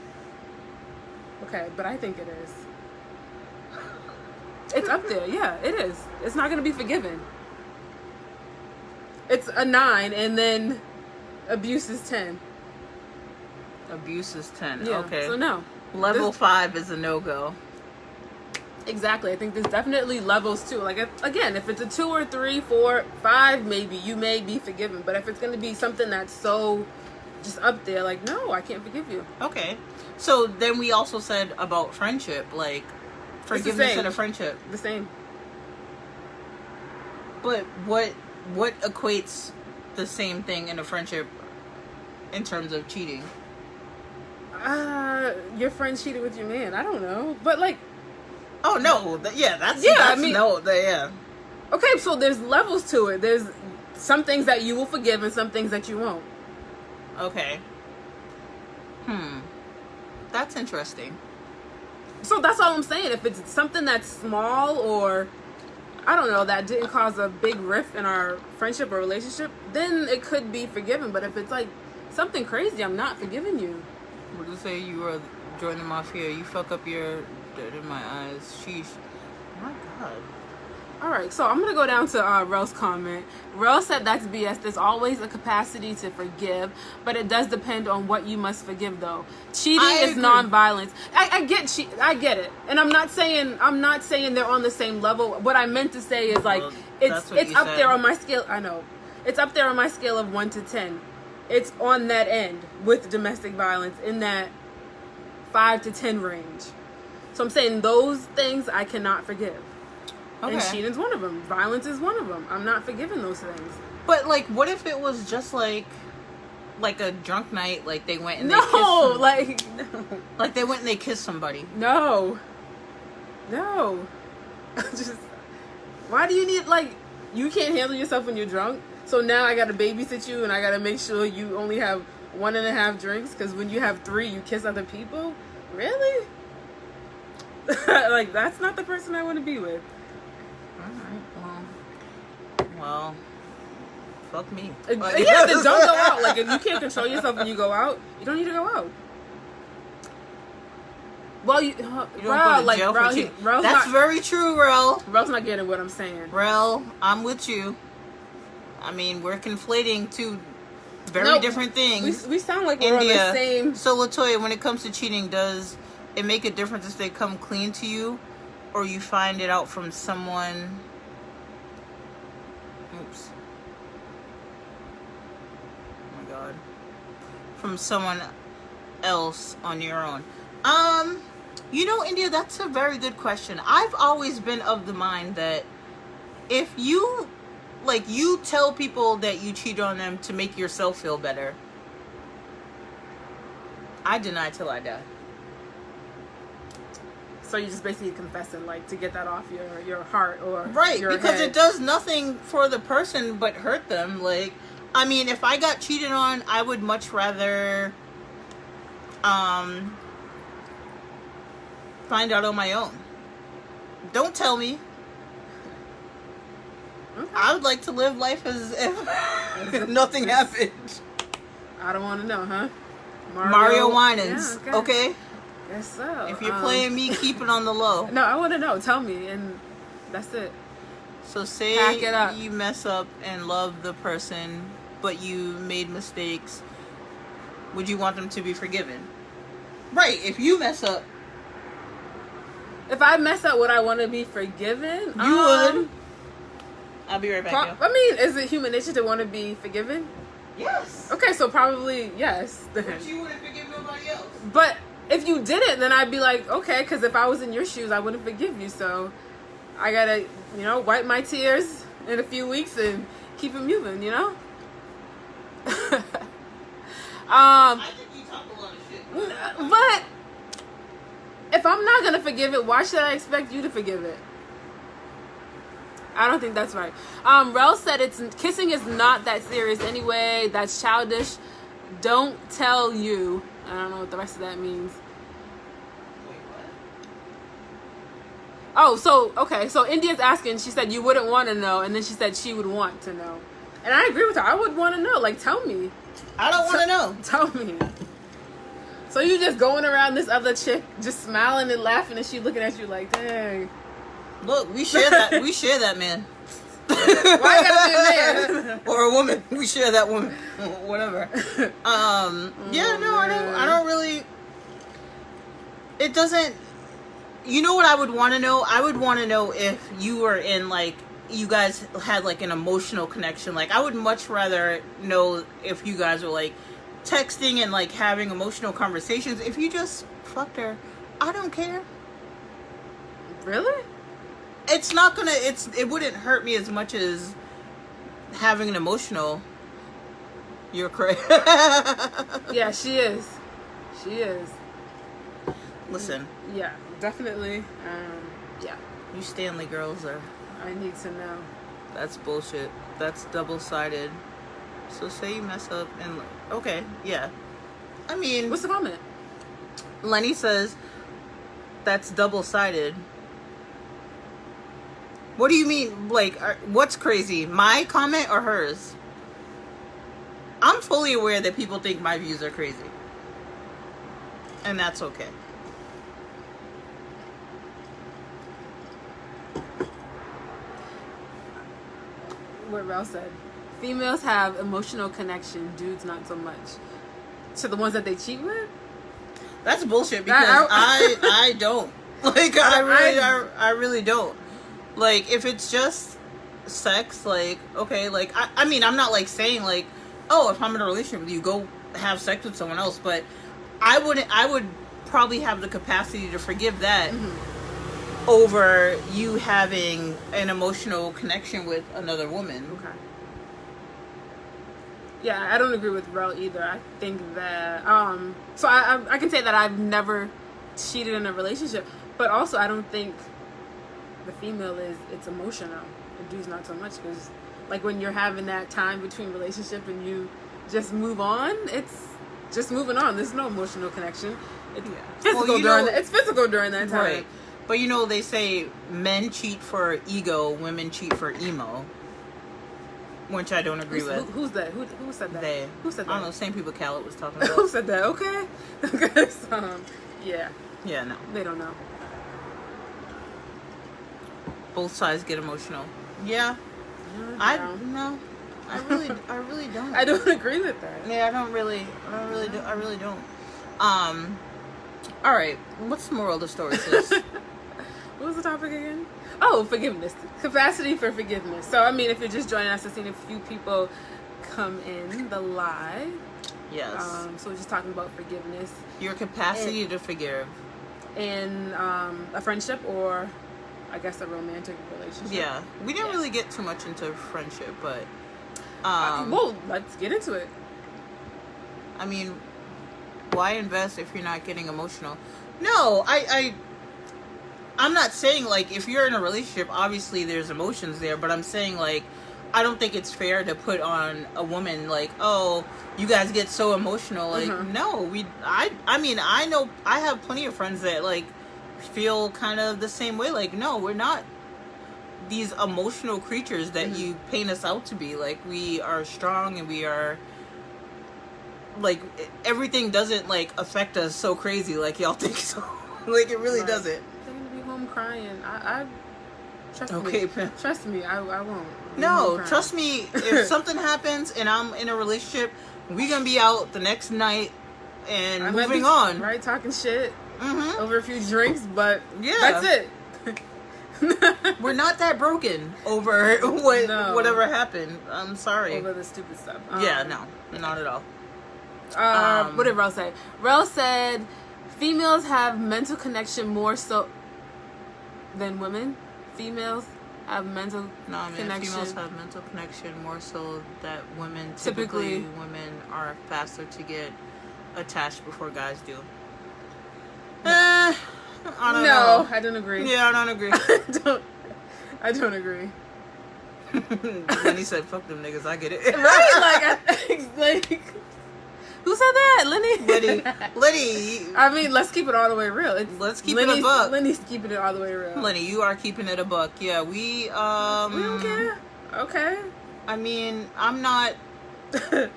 [SPEAKER 2] Okay, but I think it is. It's up there. Yeah, it is. It's not going to be forgiven. It's a 9, and then abuse is 10.
[SPEAKER 1] Abuse is 10.
[SPEAKER 2] Yeah,
[SPEAKER 1] okay.
[SPEAKER 2] So no.
[SPEAKER 1] Level 5 is a no-go.
[SPEAKER 2] Exactly. I think there's definitely levels too. Like, if it's a 2 or 3, 4, 5, maybe you may be forgiven. But if it's going to be something that's so just up there, like, no, I can't forgive you.
[SPEAKER 1] Okay. So then we also said about friendship, like forgiveness in a friendship.
[SPEAKER 2] The same.
[SPEAKER 1] But what equates the same thing in a friendship in terms of cheating?
[SPEAKER 2] Your friend cheated with your man. I don't know, but like,
[SPEAKER 1] oh no, that's
[SPEAKER 2] I mean,
[SPEAKER 1] yeah.
[SPEAKER 2] Okay, so there's levels to it. There's some things that you will forgive and some things that you won't.
[SPEAKER 1] Okay. That's interesting.
[SPEAKER 2] So that's all I'm saying. If it's something that's small or I don't know, that didn't cause a big rift in our friendship or relationship, then it could be forgiven. But if it's like something crazy, I'm not forgiving you.
[SPEAKER 1] Would you say you were joining the mafia? You fuck up your dirt in my eyes. Sheesh. My God.
[SPEAKER 2] All right, so I'm going to go down to Rel's comment. Rel said that's BS. There's always a capacity to forgive, but it does depend on what you must forgive, though. Cheating is non-violence. I get it. And I'm not saying they're on the same level. What I meant to say is like, it's up there on my scale. I know. It's up there on my scale of 1 to 10. It's on that end with domestic violence in that 5 to 10 range. So I'm saying those things I cannot forgive. Okay. And cheating's one of them. Violence is one of them. I'm not forgiving those things.
[SPEAKER 1] But like, what if it was just like a drunk night? Like they went and they kissed
[SPEAKER 2] no.
[SPEAKER 1] Like they went and they kissed somebody.
[SPEAKER 2] No. Just why do you need you can't handle yourself when you're drunk? So now I gotta babysit you and I gotta make sure you only have 1.5 drinks because when you have 3, you kiss other people. Really? Like that's not the person I want to be with.
[SPEAKER 1] Well, fuck me.
[SPEAKER 2] Then don't go out. Like, if you can't control yourself when you go out, you don't need to go out. Well, you don't go to jail for cheating. That's very true, Rel.
[SPEAKER 1] Rel's
[SPEAKER 2] not getting what I'm saying.
[SPEAKER 1] Rel, I'm with you. I mean, we're conflating two very different things.
[SPEAKER 2] We sound like we're on the same.
[SPEAKER 1] So, Latoya, when it comes to cheating, does it make a difference if they come clean to you, or you find it out from someone? Oops. Oh my God. From someone else on your own. India, that's a very good question. I've always been of the mind that if you tell people that you cheat on them to make yourself feel better. I deny till I die.
[SPEAKER 2] So you just basically confessing, like, to get that off your heart or
[SPEAKER 1] Right,
[SPEAKER 2] your
[SPEAKER 1] because
[SPEAKER 2] head.
[SPEAKER 1] it does nothing for the person but hurt them. Like, I mean, if I got cheated on, I would much rather find out on my own. Don't tell me.
[SPEAKER 2] Okay.
[SPEAKER 1] I would like to live life as if nothing happened.
[SPEAKER 2] I don't want to know, huh?
[SPEAKER 1] Mario Winans,
[SPEAKER 2] yeah,
[SPEAKER 1] okay?
[SPEAKER 2] Guess so.
[SPEAKER 1] If you're playing me, keep it on the low.
[SPEAKER 2] No, I want to know. Tell me, and that's it.
[SPEAKER 1] So say
[SPEAKER 2] Pack it up.
[SPEAKER 1] you mess up and love the person, but you made mistakes. Would you want them to be forgiven? Right, if you mess up.
[SPEAKER 2] If I mess up, would I want to be forgiven?
[SPEAKER 1] You would. I'll be right back, yo.
[SPEAKER 2] I mean, is it human nature to want to be forgiven?
[SPEAKER 1] Yes.
[SPEAKER 2] Okay, so probably yes.
[SPEAKER 1] But you wouldn't forgive nobody else.
[SPEAKER 2] But if you didn't, then I'd be like, okay, because if I was in your shoes, I wouldn't forgive you. So I gotta, wipe my tears in a few weeks and keep it moving,
[SPEAKER 1] I think you talk a lot of shit.
[SPEAKER 2] But if I'm not gonna forgive it, why should I expect you to forgive it? I don't think that's right. Rel said kissing is not that serious anyway. That's childish. Don't tell you. I don't know what the rest of that means.
[SPEAKER 1] Wait, what?
[SPEAKER 2] Oh, so India's asking, she said you wouldn't want to know, and then she said she would want to know. And I agree with her. I would want to know. Like, tell me.
[SPEAKER 1] I don't want to know.
[SPEAKER 2] Tell me. So you just going around this other chick, just smiling and laughing, and she looking at you like, dang.
[SPEAKER 1] Look, we share that. We share that man.
[SPEAKER 2] Why you gotta be a man?
[SPEAKER 1] Or a woman. We share that woman. Whatever. Yeah, no, I don't really. It doesn't. You know what I would want to know? I would want to know if you were in, like, you guys had, like, an emotional connection. Like, I would much rather know if you guys were, like, texting and, like, having emotional conversations. If you just fucked her, I don't care.
[SPEAKER 2] Really?
[SPEAKER 1] It wouldn't hurt me as much as having an emotional. You're crazy.
[SPEAKER 2] Yeah, she is. She is.
[SPEAKER 1] Listen.
[SPEAKER 2] Yeah, definitely. Yeah.
[SPEAKER 1] You Stanley girls are.
[SPEAKER 2] I need to know.
[SPEAKER 1] That's bullshit. That's double-sided. So say you mess up and okay, yeah. I mean,
[SPEAKER 2] What's the comment?
[SPEAKER 1] Lenny says that's double-sided. What do you mean? Like, what's crazy? My comment or hers? I'm fully aware that people think my views are crazy. And that's okay.
[SPEAKER 2] What Rel said. Females have emotional connection, dudes not so much. To the ones that they cheat with?
[SPEAKER 1] That's bullshit because I don't. Like, I really don't. Like, if it's just sex, like, okay, like, I mean, I'm not, like, saying, like, oh, if I'm in a relationship with you, go have sex with someone else, but I would probably have the capacity to forgive that over you having an emotional connection with another woman.
[SPEAKER 2] Okay. Yeah, I don't agree with Rel either. I think that, so I can say that I've never cheated in a relationship, but also I don't think the female it's emotional. The dude's not so much, because like when you're having that time between relationship and you just move on, it's just moving on. There's no emotional connection. It's physical it's physical during that time.
[SPEAKER 1] Right. But they say men cheat for ego, women cheat for emo. Which I don't agree with.
[SPEAKER 2] Who's that? Who said that?
[SPEAKER 1] They.
[SPEAKER 2] Who said that?
[SPEAKER 1] I don't know, same people Khaled was talking about.
[SPEAKER 2] Who said that? Okay. Okay. So, yeah.
[SPEAKER 1] Yeah, no.
[SPEAKER 2] They don't know.
[SPEAKER 1] Both sides get emotional. Yeah. I really don't.
[SPEAKER 2] I don't agree with that.
[SPEAKER 1] Yeah, I really don't. All right. What's the moral of the story, sis?
[SPEAKER 2] What was the topic again? Oh, forgiveness. Capacity for forgiveness. So, I mean, if you're just joining us, I've seen a few people come in the live.
[SPEAKER 1] Yes.
[SPEAKER 2] So we're just talking about forgiveness.
[SPEAKER 1] Your capacity to forgive.
[SPEAKER 2] In a friendship or, I guess, a romantic relationship.
[SPEAKER 1] Yeah. We didn't really get too much into friendship, but...
[SPEAKER 2] well, let's get into it.
[SPEAKER 1] I mean, why invest if you're not getting emotional? No, I'm not saying, like, if you're in a relationship, obviously there's emotions there, but I'm saying, like, I don't think it's fair to put on a woman, like, oh, you guys get so emotional. Like, no, I mean, I know, I have plenty of friends that, like, feel kind of the same way. Like, no, we're not these emotional creatures that you paint us out to be. Like, we are strong and we are, like, everything doesn't, like, affect us so crazy like y'all think so. Like, it really doesn't.
[SPEAKER 2] They're gonna be home crying. I trust
[SPEAKER 1] Okay,
[SPEAKER 2] me.
[SPEAKER 1] Pam.
[SPEAKER 2] Trust me, I won't.
[SPEAKER 1] No, trust me, if something happens and I'm in a relationship, we gonna be out the next night and moving on.
[SPEAKER 2] Right, talking shit over a few drinks, but
[SPEAKER 1] yeah,
[SPEAKER 2] that's it.
[SPEAKER 1] We're not that broken over whatever happened. I'm sorry.
[SPEAKER 2] Over the stupid stuff.
[SPEAKER 1] Yeah, no, not at all.
[SPEAKER 2] What did Rel say? Rel said, females have mental connection more so than women. Females have mental connection.
[SPEAKER 1] Females have mental connection more so that women, typically women are faster to get attached before guys do. I don't know.
[SPEAKER 2] I don't agree.
[SPEAKER 1] Yeah, I don't agree.
[SPEAKER 2] I don't agree.
[SPEAKER 1] When he said, fuck them niggas, I get it.
[SPEAKER 2] Right? Like, who said that?
[SPEAKER 1] Lenny.
[SPEAKER 2] I mean, let's keep it all the way real.
[SPEAKER 1] Let's keep it a buck.
[SPEAKER 2] Lenny's keeping it all the way real.
[SPEAKER 1] Lenny, you are keeping it a buck. Yeah, we
[SPEAKER 2] don't care. Okay.
[SPEAKER 1] I mean, I'm not that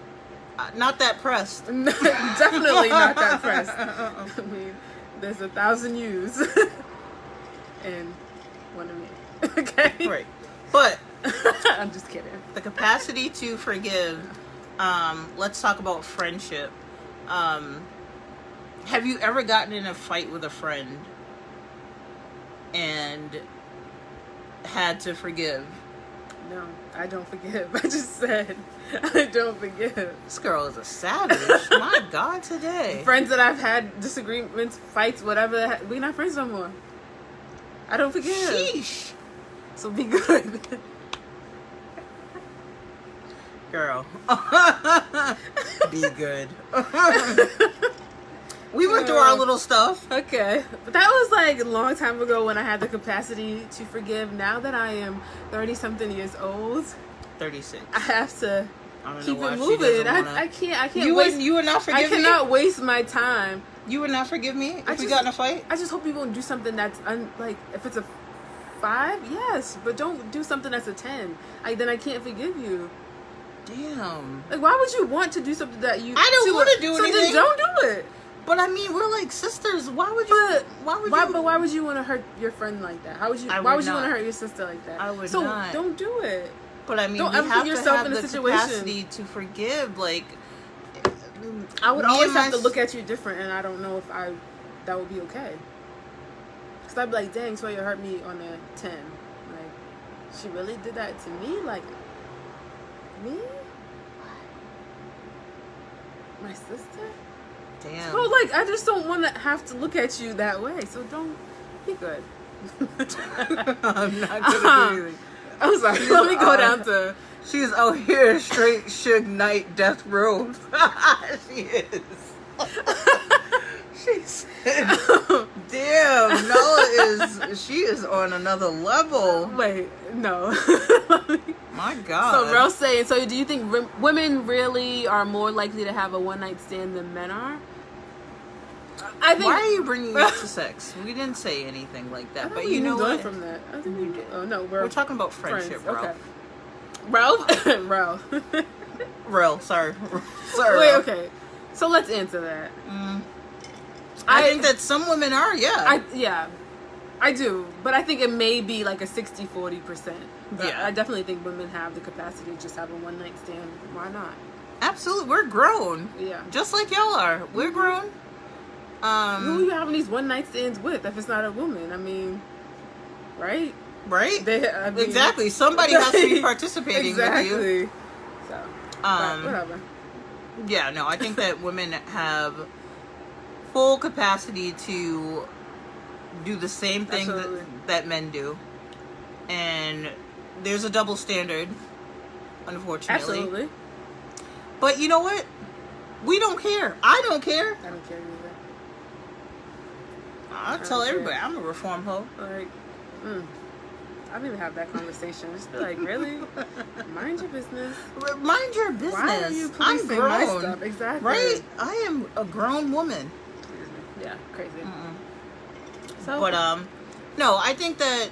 [SPEAKER 1] pressed.
[SPEAKER 2] Definitely not that pressed. I mean, there's 1,000 yous and one of me. Okay.
[SPEAKER 1] Right. But
[SPEAKER 2] I'm just kidding.
[SPEAKER 1] The capacity to forgive. Let's talk about friendship. Have you ever gotten in a fight with a friend and had to forgive?
[SPEAKER 2] No, I don't forgive. I just said I don't forgive.
[SPEAKER 1] This girl is a savage. My God, today.
[SPEAKER 2] Friends that I've had disagreements, fights, whatever, we're not friends no more. I don't forgive.
[SPEAKER 1] Sheesh.
[SPEAKER 2] So be good.
[SPEAKER 1] Girl. Be good. We went through our little stuff.
[SPEAKER 2] Okay. But that was like a long time ago when I had the capacity to forgive. Now that I am 30-something years old.
[SPEAKER 1] 36.
[SPEAKER 2] I have to keep it
[SPEAKER 1] moving.
[SPEAKER 2] moving. I can't
[SPEAKER 1] You would not forgive me?
[SPEAKER 2] I cannot waste my time.
[SPEAKER 1] You would not forgive me if we got in a fight?
[SPEAKER 2] I just hope you won't do something that's like, if it's a 5, yes, but don't do something that's a 10. Then I can't forgive you.
[SPEAKER 1] Damn.
[SPEAKER 2] Like, why would you want to do something that you?
[SPEAKER 1] I don't want to do anything.
[SPEAKER 2] So then don't do it.
[SPEAKER 1] But I mean, we're like sisters. Why would you?
[SPEAKER 2] But why would you want to hurt your friend like that? Why would you want to hurt your sister like that?
[SPEAKER 1] I would
[SPEAKER 2] so
[SPEAKER 1] not.
[SPEAKER 2] Don't do it.
[SPEAKER 1] But I mean,
[SPEAKER 2] don't
[SPEAKER 1] you have
[SPEAKER 2] put yourself
[SPEAKER 1] to have
[SPEAKER 2] in a
[SPEAKER 1] the
[SPEAKER 2] situation.
[SPEAKER 1] capacity to forgive. Like,
[SPEAKER 2] I would always have to look at you different, and I don't know if that would be okay. Because I'd be like, dang, so you hurt me on a 10. Like, she really did that to me? Like, me? My sister?
[SPEAKER 1] Damn.
[SPEAKER 2] So, like, I just don't want to have to look at you that way. So don't be good.
[SPEAKER 1] I'm not going to do anything.
[SPEAKER 2] I'm sorry. Let me go down to...
[SPEAKER 1] She's out here straight Suge Knight death row. She is. She said, damn, Nala she is on another level.
[SPEAKER 2] Wait, no.
[SPEAKER 1] My God.
[SPEAKER 2] So Rel saying, so do you think women really are more likely to have a one-night stand than men are? I think.
[SPEAKER 1] Why are you bringing it to sex? We didn't say anything like that, but you know what?
[SPEAKER 2] From that. I think we did. Oh no,
[SPEAKER 1] we're talking about friendship, Rel.
[SPEAKER 2] Okay. Rel?
[SPEAKER 1] Rel, sorry.
[SPEAKER 2] Wait, okay. So let's answer that.
[SPEAKER 1] I think that some women are, yeah.
[SPEAKER 2] I do. But I think it may be like a 60-40%.
[SPEAKER 1] Yeah.
[SPEAKER 2] I definitely think women have the capacity to just have a one-night stand. Why not?
[SPEAKER 1] Absolutely. We're grown.
[SPEAKER 2] Yeah.
[SPEAKER 1] Just like y'all are. We're grown.
[SPEAKER 2] Who are you having these one-night stands with if it's not a woman? I mean, right?
[SPEAKER 1] Right? Exactly. Somebody has to be participating with you.
[SPEAKER 2] So, whatever.
[SPEAKER 1] Yeah, no, I think that women have full capacity to do the same thing that men do. And there's a double standard, unfortunately.
[SPEAKER 2] Absolutely.
[SPEAKER 1] But you know what? We don't care. I don't care.
[SPEAKER 2] I don't care either.
[SPEAKER 1] I'll tell everybody I'm a reform hoe.
[SPEAKER 2] Like, I don't even have that conversation. Just be like, really? Mind your business.
[SPEAKER 1] Mind your business.
[SPEAKER 2] Why are you
[SPEAKER 1] I'm
[SPEAKER 2] policing
[SPEAKER 1] grown.
[SPEAKER 2] my stuff? Exactly.
[SPEAKER 1] Right? I am a grown woman.
[SPEAKER 2] Yeah, crazy.
[SPEAKER 1] So, but no, I think that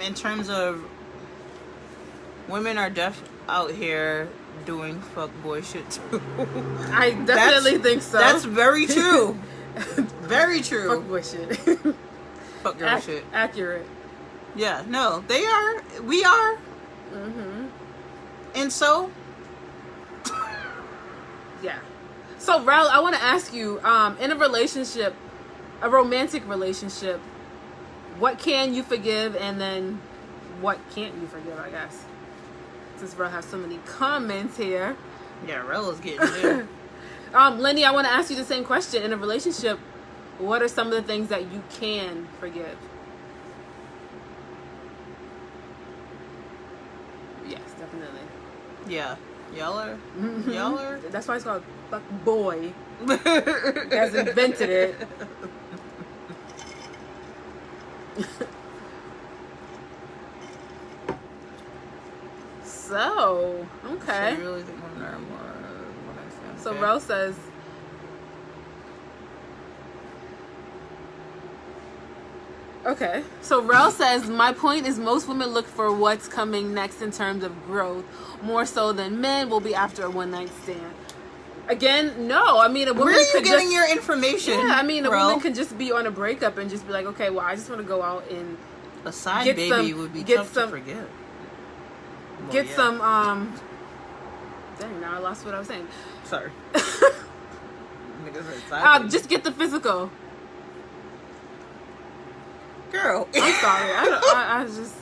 [SPEAKER 1] in terms of women are out here doing fuckboy shit too.
[SPEAKER 2] I definitely think so.
[SPEAKER 1] That's very true. Very true.
[SPEAKER 2] Fuckboy shit.
[SPEAKER 1] Fuck girl shit.
[SPEAKER 2] Accurate.
[SPEAKER 1] Yeah, no, they are. We are. And so.
[SPEAKER 2] Yeah. So, Raul, I want to ask you, in a relationship, a romantic relationship, what can you forgive, and then what can't you forgive, I guess? Since Raul has so many comments here.
[SPEAKER 1] Yeah, Raul is getting there.
[SPEAKER 2] Lenny, I want to ask you the same question. In a relationship, what are some of the things that you can forgive? Yes, definitely.
[SPEAKER 1] Yeah. Y'all are.
[SPEAKER 2] That's why it's called fuck boy. You guys invented it. So, okay.
[SPEAKER 1] So you really think women are more what I said?
[SPEAKER 2] So
[SPEAKER 1] Okay.
[SPEAKER 2] Rose says, okay. So Rel says, my point is most women look for what's coming next in terms of growth, more so than men will be after a one-night stand. Again, no. I mean, a woman
[SPEAKER 1] Where are you
[SPEAKER 2] could
[SPEAKER 1] getting
[SPEAKER 2] just,
[SPEAKER 1] your information?
[SPEAKER 2] Yeah, I mean, a
[SPEAKER 1] Rel?
[SPEAKER 2] woman can just be on a breakup and just be like, okay, well, I just want to go out and
[SPEAKER 1] A side
[SPEAKER 2] get
[SPEAKER 1] baby
[SPEAKER 2] some-
[SPEAKER 1] would be
[SPEAKER 2] get
[SPEAKER 1] tough
[SPEAKER 2] some-
[SPEAKER 1] to forget. Well,
[SPEAKER 2] get
[SPEAKER 1] yeah.
[SPEAKER 2] some, dang, now I lost what I was saying.
[SPEAKER 1] Sorry. Niggas said side baby.
[SPEAKER 2] Just get the physical.
[SPEAKER 1] Girl.
[SPEAKER 2] I'm sorry. I just,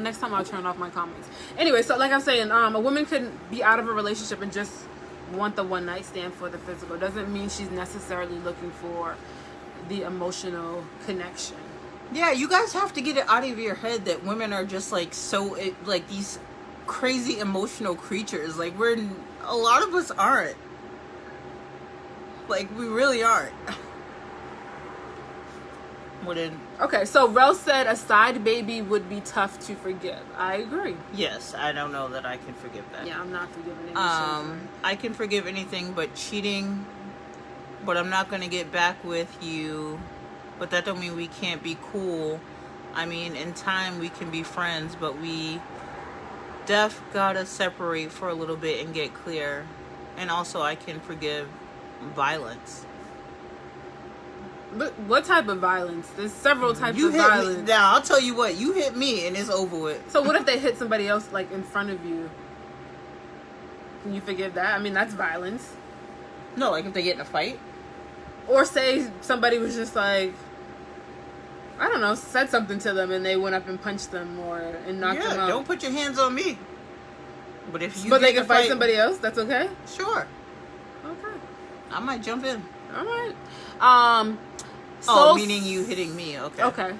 [SPEAKER 2] next time I'll turn off my comments. Anyway, so like I'm saying, a woman could be out of a relationship and just want the one night stand for the physical. Doesn't mean she's necessarily looking for the emotional connection.
[SPEAKER 1] Yeah, you guys have to get it out of your head that women are just like like these crazy emotional creatures. Like a lot of us aren't. Like we really aren't.
[SPEAKER 2] Okay, so Rel said a side baby would be tough to forgive. I agree.
[SPEAKER 1] Yes, I don't know that I can forgive that.
[SPEAKER 2] Yeah, I'm not forgiving any children.
[SPEAKER 1] I can forgive anything but cheating, but I'm not going to get back with you. But that don't mean we can't be cool. I mean, in time we can be friends, but we gotta separate for a little bit and get clear. And also I can forgive violence.
[SPEAKER 2] But what type of violence? There's several types
[SPEAKER 1] You
[SPEAKER 2] of
[SPEAKER 1] hit
[SPEAKER 2] violence.
[SPEAKER 1] me. Now, I'll tell you what. You hit me and it's over with.
[SPEAKER 2] So what if they hit somebody else like in front of you? Can you forgive that? I mean, that's violence.
[SPEAKER 1] No, like if they get in a fight.
[SPEAKER 2] Or say somebody was just like, I don't know, said something to them and they went up and punched them and knocked them out.
[SPEAKER 1] Don't put your hands on me. But if you
[SPEAKER 2] But they
[SPEAKER 1] get in
[SPEAKER 2] can
[SPEAKER 1] a
[SPEAKER 2] fight somebody else, that's okay?
[SPEAKER 1] Sure.
[SPEAKER 2] Okay.
[SPEAKER 1] I might jump in.
[SPEAKER 2] Alright.
[SPEAKER 1] Meaning you hitting me. Okay.
[SPEAKER 2] Okay.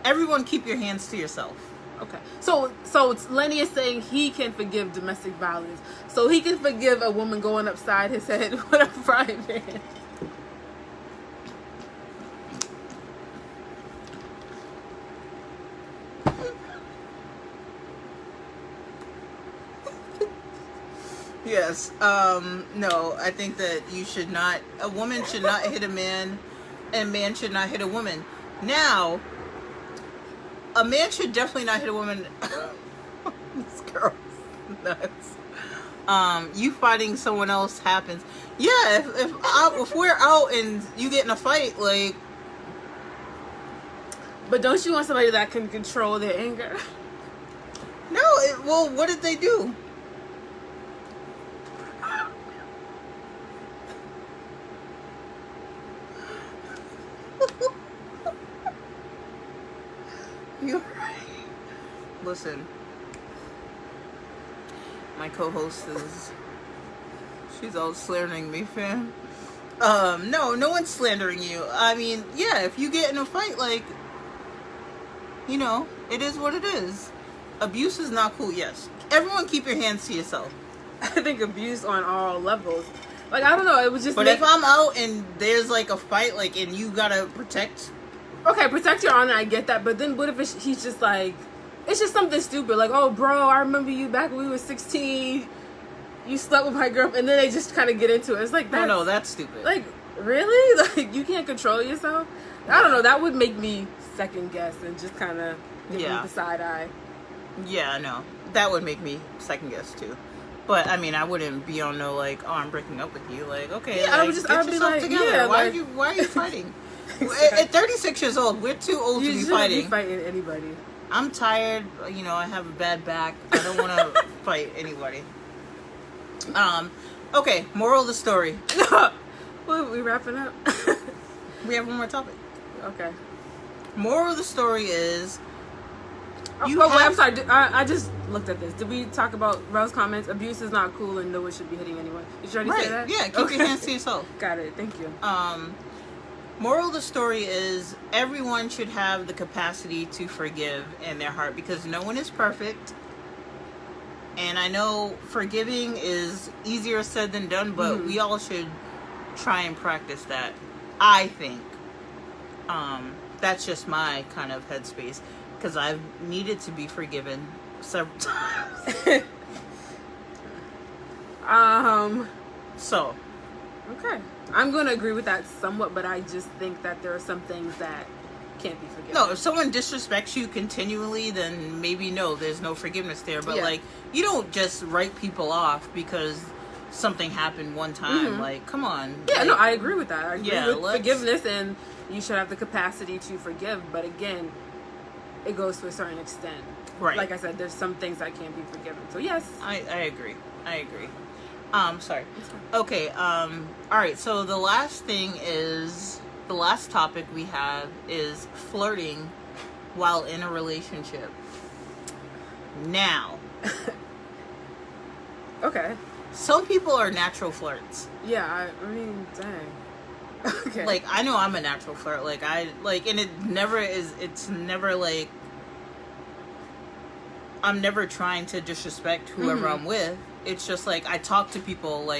[SPEAKER 1] Everyone keep your hands to yourself.
[SPEAKER 2] Okay. So Lenny is saying he can forgive domestic violence. So he can forgive a woman going upside his head with a frying pan.
[SPEAKER 1] Yes. No, I think that a woman should not hit a man, and a man should not hit a woman. Now, a man should definitely not hit a woman. This girl's nuts. You fighting someone else happens. Yeah, if we're out and you get in a fight, like.
[SPEAKER 2] But don't you want somebody that can control their anger?
[SPEAKER 1] No, well, what did they do? You're right. Listen, my co-host she's all slandering me, fam. No one's slandering you. I mean, yeah, if you get in a fight, like, you know, it is what it is. Abuse is not cool, yes. Everyone keep your hands to yourself.
[SPEAKER 2] I think abuse on all levels. Like, I don't know. It was just.
[SPEAKER 1] But if I'm out and there's like a fight, like, and you gotta protect.
[SPEAKER 2] Okay, protect your honor. I get that. But then what if he's just like, it's just something stupid. Like, oh, bro, I remember you back when we were 16. You slept with my girlfriend, and then they just kind of get into it. It's like,
[SPEAKER 1] no, that's stupid.
[SPEAKER 2] Like, really? Like, you can't control yourself? I don't know. That would make me second guess and just kind of give me the side eye.
[SPEAKER 1] Yeah, no. That would make me second guess, too. But, I mean, I wouldn't be on no, like, oh, I'm breaking up with you. Like, okay,
[SPEAKER 2] yeah,
[SPEAKER 1] like, get yourself together.
[SPEAKER 2] Yeah,
[SPEAKER 1] why are you fighting? At 36 years old, we're too old to be fighting.
[SPEAKER 2] You shouldn't be fighting anybody.
[SPEAKER 1] I'm tired. You know, I have a bad back. I don't want to fight anybody. Okay, moral of the story.
[SPEAKER 2] Well, we wrapping up?
[SPEAKER 1] We have one more topic.
[SPEAKER 2] Okay.
[SPEAKER 1] Moral of the story is...
[SPEAKER 2] wait, I'm sorry. I just looked at this. Did we talk about Rel's comments? Abuse is not cool and no one should be hitting anyone. Did you already say that?
[SPEAKER 1] Yeah, keep your hands to yourself.
[SPEAKER 2] Got it. Thank you.
[SPEAKER 1] Moral of the story is everyone should have the capacity to forgive in their heart because no one is perfect. And I know forgiving is easier said than done, but we all should try and practice that. I think. That's just my kind of headspace because I've needed to be forgiven several times. So.
[SPEAKER 2] Okay. I'm going to agree with that somewhat, but I just think that there are some things that can't be forgiven.
[SPEAKER 1] No, if someone disrespects you continually, then maybe no, there's no forgiveness there. But like, you don't just write people off because something happened one time. Like, come on.
[SPEAKER 2] Yeah,
[SPEAKER 1] like,
[SPEAKER 2] no, I agree with that. I agree with
[SPEAKER 1] let's...
[SPEAKER 2] forgiveness, and you should have the capacity to forgive. But again, it goes to a certain extent.
[SPEAKER 1] Right.
[SPEAKER 2] Like I said, there's some things that can't be forgiven. So yes,
[SPEAKER 1] I agree. Sorry. Okay. All right. So the last topic we have is flirting while in a relationship. Now.
[SPEAKER 2] Okay.
[SPEAKER 1] Some people are natural flirts.
[SPEAKER 2] Yeah. I mean, dang. Okay.
[SPEAKER 1] Like, I know I'm a natural flirt. And it's never like, I'm never trying to disrespect whoever I'm with. It's just like, I talk to people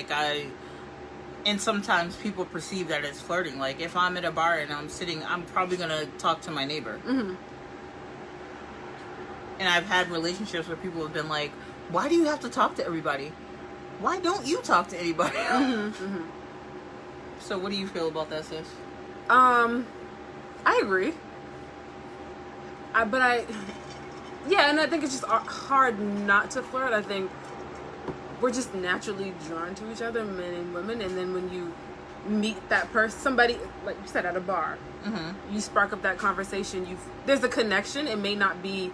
[SPEAKER 1] and sometimes people perceive that as flirting. Like, if I'm at a bar and I'm sitting, I'm probably going to talk to my neighbor. And I've had relationships where people have been like, why do you have to talk to everybody? Why don't you talk to anybody? So what do you feel about that, sis?
[SPEAKER 2] I agree. And I think it's just hard not to flirt. I think we're just naturally drawn to each other, men and women, and then when you meet that person, somebody, like you said, at a bar, you spark up that conversation, there's a connection. It may not be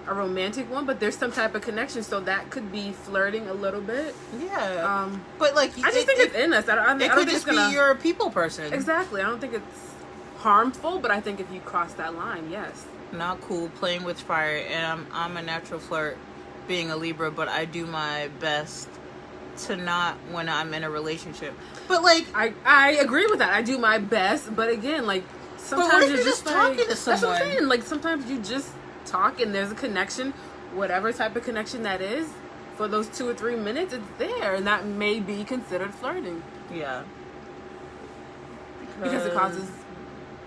[SPEAKER 2] a romantic one, but there's some type of connection, so that could be flirting a little bit.
[SPEAKER 1] Yeah. But like,
[SPEAKER 2] I just think it's in us. I don't think
[SPEAKER 1] just be you're a people person.
[SPEAKER 2] Exactly. I don't think it's harmful, but I think if you cross that line, yes.
[SPEAKER 1] Not cool, playing with fire. And I'm a natural flirt, being a Libra, but I do my best to not when I'm in a relationship. But like,
[SPEAKER 2] I agree with that. I do my best, but again, like, sometimes
[SPEAKER 1] you're just talking to someone.
[SPEAKER 2] That's what I'm saying. Like, sometimes you just talk and there's a connection, whatever type of connection that is, for those 2 or 3 minutes, it's there, and that may be considered flirting.
[SPEAKER 1] Yeah.
[SPEAKER 2] Because it causes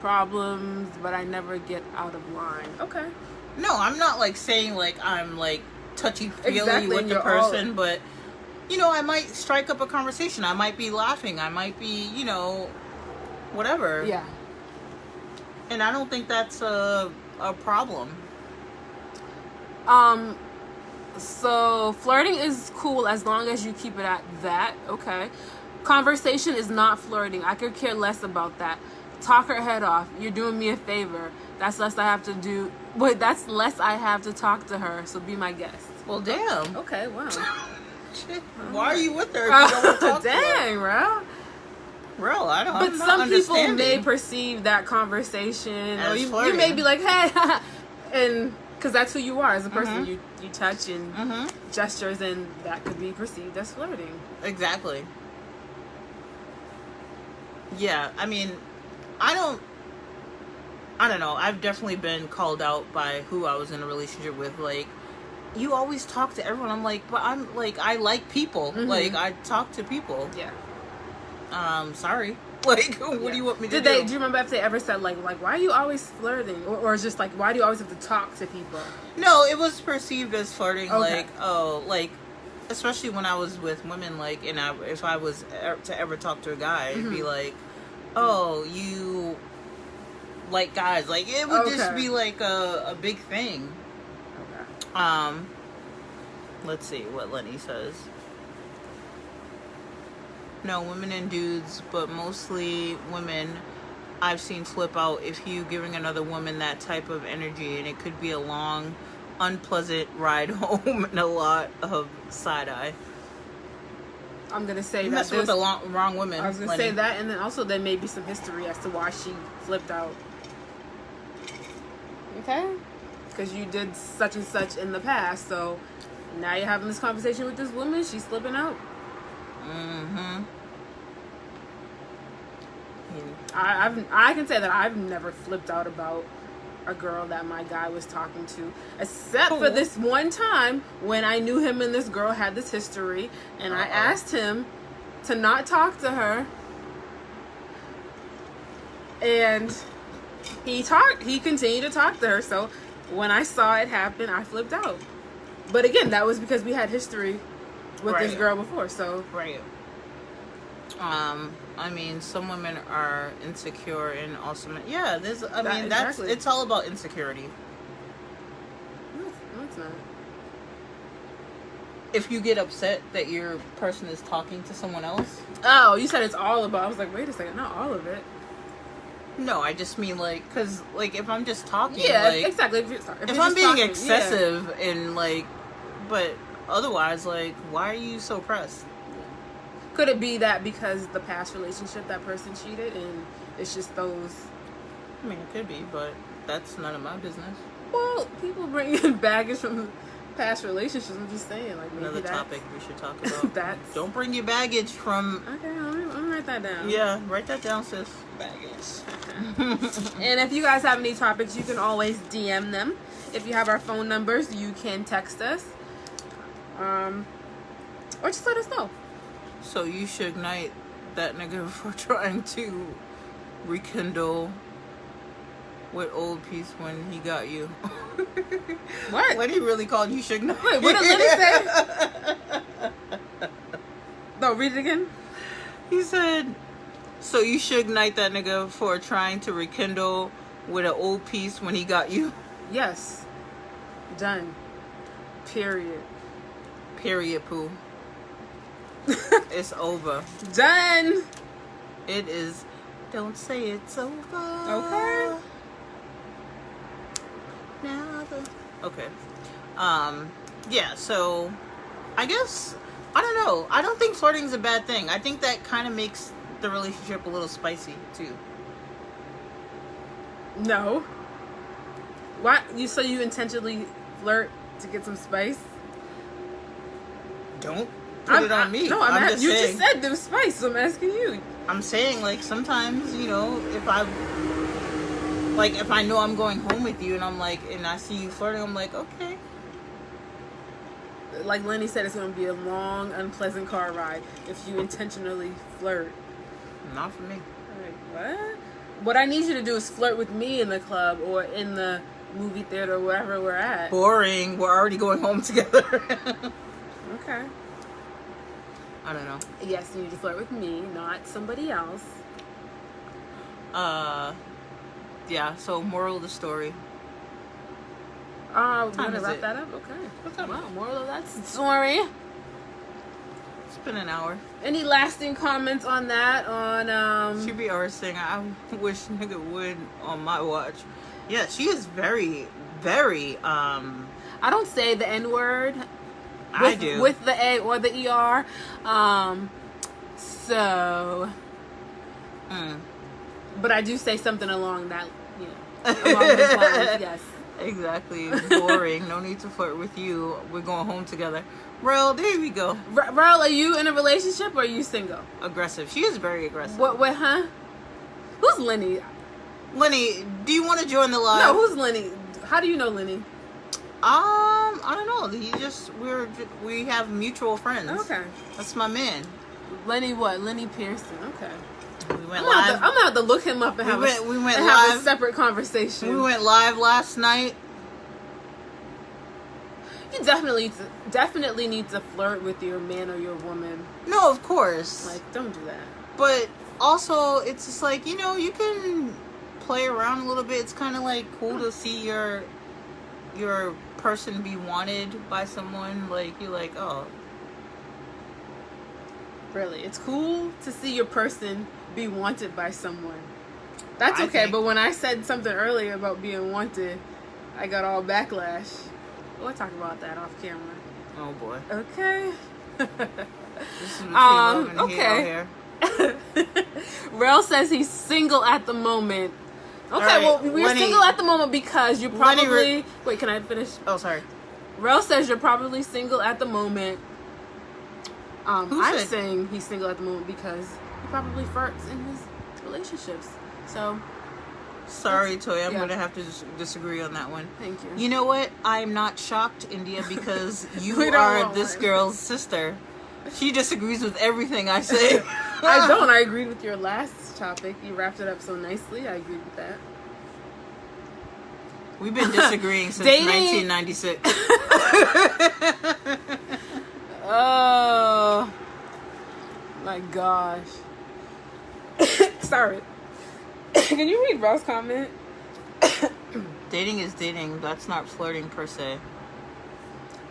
[SPEAKER 2] problems, but I never get out of line. Okay.
[SPEAKER 1] No, I'm not like saying like I'm like touchy-feely with the person, but you know, I might strike up a conversation. I might be laughing. I might be, you know, whatever.
[SPEAKER 2] Yeah.
[SPEAKER 1] And I don't think that's a problem.
[SPEAKER 2] So flirting is cool as long as you keep it at that. Okay. Conversation is not flirting. I could care less about that. Talk her head off. You're doing me a favor. That's less I have to do. Wait, that's less I have to talk to her. So be my guest.
[SPEAKER 1] Well, damn.
[SPEAKER 2] Okay, wow.
[SPEAKER 1] Why are you with her if you don't want to talk to her?
[SPEAKER 2] Dang, bro,
[SPEAKER 1] I don't.
[SPEAKER 2] But some people may perceive that conversation, or you may be like, "Hey," and because that's who you are as a person, you touch and gestures, and that could be perceived as flirting.
[SPEAKER 1] Exactly. Yeah, I mean, I don't know. I've definitely been called out by who I was in a relationship with. Like, you always talk to everyone. I'm like, but I'm like, I like people. Like, I talk to people.
[SPEAKER 2] Yeah.
[SPEAKER 1] Sorry. Like, what do you want me to do?
[SPEAKER 2] Do you remember if they ever said, like, why are you always flirting? Or it's just, like, why do you always have to talk to people?
[SPEAKER 1] No, it was perceived as flirting,
[SPEAKER 2] Okay.
[SPEAKER 1] like, oh, like, especially when I was with women, like, and if I was to ever talk to a guy, it'd be like, oh, you like guys. Like, it would just be, like, a big thing.
[SPEAKER 2] Okay.
[SPEAKER 1] Let's see what Lenny says. No, women and dudes, but mostly women I've seen flip out if you giving another woman that type of energy, and it could be a long, unpleasant ride home and a lot of side-eye.
[SPEAKER 2] I'm going to say
[SPEAKER 1] You
[SPEAKER 2] that
[SPEAKER 1] mess with the wrong women.
[SPEAKER 2] I was going to say that, and then also there may be some history as to why she flipped out. Okay? Because you did such and such in the past, so now you're having this conversation with this woman, she's flipping out.
[SPEAKER 1] Mm-hmm.
[SPEAKER 2] I can say that I've never flipped out about a girl that my guy was talking to, except for this one time when I knew him and this girl had this history, and I asked him to not talk to her, and he continued to talk to her. So when I saw it happen, I flipped out. But again, that was because we had history with this girl before. So
[SPEAKER 1] right. I mean, some women are insecure and also, there's,
[SPEAKER 2] exactly.
[SPEAKER 1] It's all about insecurity.
[SPEAKER 2] No, it's not.
[SPEAKER 1] If you get upset that your person is talking to someone else.
[SPEAKER 2] Oh, you said it's all about. I was like, wait a second, not all of it.
[SPEAKER 1] No, I just mean, like, because, like, if I'm just talking,
[SPEAKER 2] like, exactly. If
[SPEAKER 1] I'm being excessive and, like, but otherwise, like, why are you so pressed?
[SPEAKER 2] Could it be that because the past relationship that person cheated and it's just those?
[SPEAKER 1] I mean, it could be, but that's none of my business.
[SPEAKER 2] Well, people bring in baggage from past relationships. I'm just saying, like, maybe
[SPEAKER 1] another topic we should talk about. Don't bring your baggage from.
[SPEAKER 2] Okay, let me write that down.
[SPEAKER 1] Yeah, write that down, sis. Baggage.
[SPEAKER 2] And if you guys have any topics, you can always DM them. If you have our phone numbers, you can text us. Or just let us know.
[SPEAKER 1] So you should ignite that nigga for trying to rekindle with old peace when he got you.
[SPEAKER 2] What?
[SPEAKER 1] When he really called you Suge Knight.
[SPEAKER 2] Wait, what did Lenny say? No, read it again.
[SPEAKER 1] He said, so you should ignite that nigga for trying to rekindle with an old piece when he got you.
[SPEAKER 2] Yes. Done. Period.
[SPEAKER 1] Period, poo. It's over.
[SPEAKER 2] Done.
[SPEAKER 1] It is. Don't say it's over.
[SPEAKER 2] Okay.
[SPEAKER 1] Now okay. Yeah, so I guess I don't know. I don't think flirting's a bad thing. I think that kind of makes the relationship a little spicy too.
[SPEAKER 2] No. Why so you intentionally flirt to get some spice?
[SPEAKER 1] Don't put it on me.
[SPEAKER 2] No,
[SPEAKER 1] I'm just
[SPEAKER 2] you
[SPEAKER 1] saying.
[SPEAKER 2] just said there was spice, so I'm asking you.
[SPEAKER 1] I'm saying, like, sometimes, you know, if I know I'm going home with you and I'm like, and I see you flirting, I'm like, okay.
[SPEAKER 2] Like Lenny said, it's going to be a long, unpleasant car ride if you intentionally flirt.
[SPEAKER 1] Not for me.
[SPEAKER 2] Like, what? What I need you to do is flirt with me in the club or in the movie theater or wherever we're at.
[SPEAKER 1] Boring. We're already going home together.
[SPEAKER 2] Okay.
[SPEAKER 1] I don't know.
[SPEAKER 2] Yes, you need to flirt with me, not somebody else.
[SPEAKER 1] Yeah, so moral of the story.
[SPEAKER 2] We're going to wrap that up? Okay. Wow, moral of that story.
[SPEAKER 1] It's been an hour.
[SPEAKER 2] Any lasting comments on that? On
[SPEAKER 1] She be always saying, I wish nigga would on my watch. Yeah, she is very, very,
[SPEAKER 2] I don't say the N-word.
[SPEAKER 1] I do.
[SPEAKER 2] With the A or the ER. But I do say something along that, along those lines, yes.
[SPEAKER 1] Exactly. Boring. No need to flirt with you. We're going home together. Rel, there we go.
[SPEAKER 2] Rel, are you in a relationship or are you single?
[SPEAKER 1] Aggressive. She is very aggressive.
[SPEAKER 2] What, huh? Who's Lenny?
[SPEAKER 1] Lenny, do you want to join the live?
[SPEAKER 2] No, who's Lenny? How do you know Lenny?
[SPEAKER 1] I don't know. We have mutual friends.
[SPEAKER 2] Okay.
[SPEAKER 1] That's my man.
[SPEAKER 2] Lenny what? Lenny Pearson. Okay.
[SPEAKER 1] We went
[SPEAKER 2] I'm
[SPEAKER 1] live.
[SPEAKER 2] gonna have to look him up and have a separate conversation.
[SPEAKER 1] We went live last night.
[SPEAKER 2] You definitely need to flirt with your man or your woman.
[SPEAKER 1] No, of course.
[SPEAKER 2] Like, don't do that.
[SPEAKER 1] But also, it's just like, you know, you can play around a little bit. It's kind of like cool to see your person be wanted by someone. Like, you're like, oh.
[SPEAKER 2] Really, it's cool to see your person be wanted by someone. That's okay,
[SPEAKER 1] think.
[SPEAKER 2] but when I said something earlier about being wanted, I got all backlash. We'll talk about that off camera.
[SPEAKER 1] Oh boy.
[SPEAKER 2] Okay.
[SPEAKER 1] This is between love and hate out here.
[SPEAKER 2] Rel says he's single at the moment. Okay,
[SPEAKER 1] right,
[SPEAKER 2] well, we're
[SPEAKER 1] Lenny,
[SPEAKER 2] single at the moment because you're probably... Wait, can I finish?
[SPEAKER 1] Oh, sorry.
[SPEAKER 2] Rel says you're probably single at the moment. I'm
[SPEAKER 1] said?
[SPEAKER 2] saying he's single at the moment because he probably farts in his relationships. So...
[SPEAKER 1] Sorry, Toya, I'm going to have to disagree on that one.
[SPEAKER 2] Thank you.
[SPEAKER 1] You know what? I'm not shocked, India, because you
[SPEAKER 2] We don't
[SPEAKER 1] are
[SPEAKER 2] want
[SPEAKER 1] this
[SPEAKER 2] one.
[SPEAKER 1] girl's sister. She disagrees with everything I say.
[SPEAKER 2] I don't. I agreed with your last topic. You wrapped it up so nicely. I agreed with that.
[SPEAKER 1] We've been disagreeing since
[SPEAKER 2] Dating-
[SPEAKER 1] 1996.
[SPEAKER 2] Oh my gosh. Sorry. Can you read Rel's comment?
[SPEAKER 1] Dating is dating. That's not flirting per se.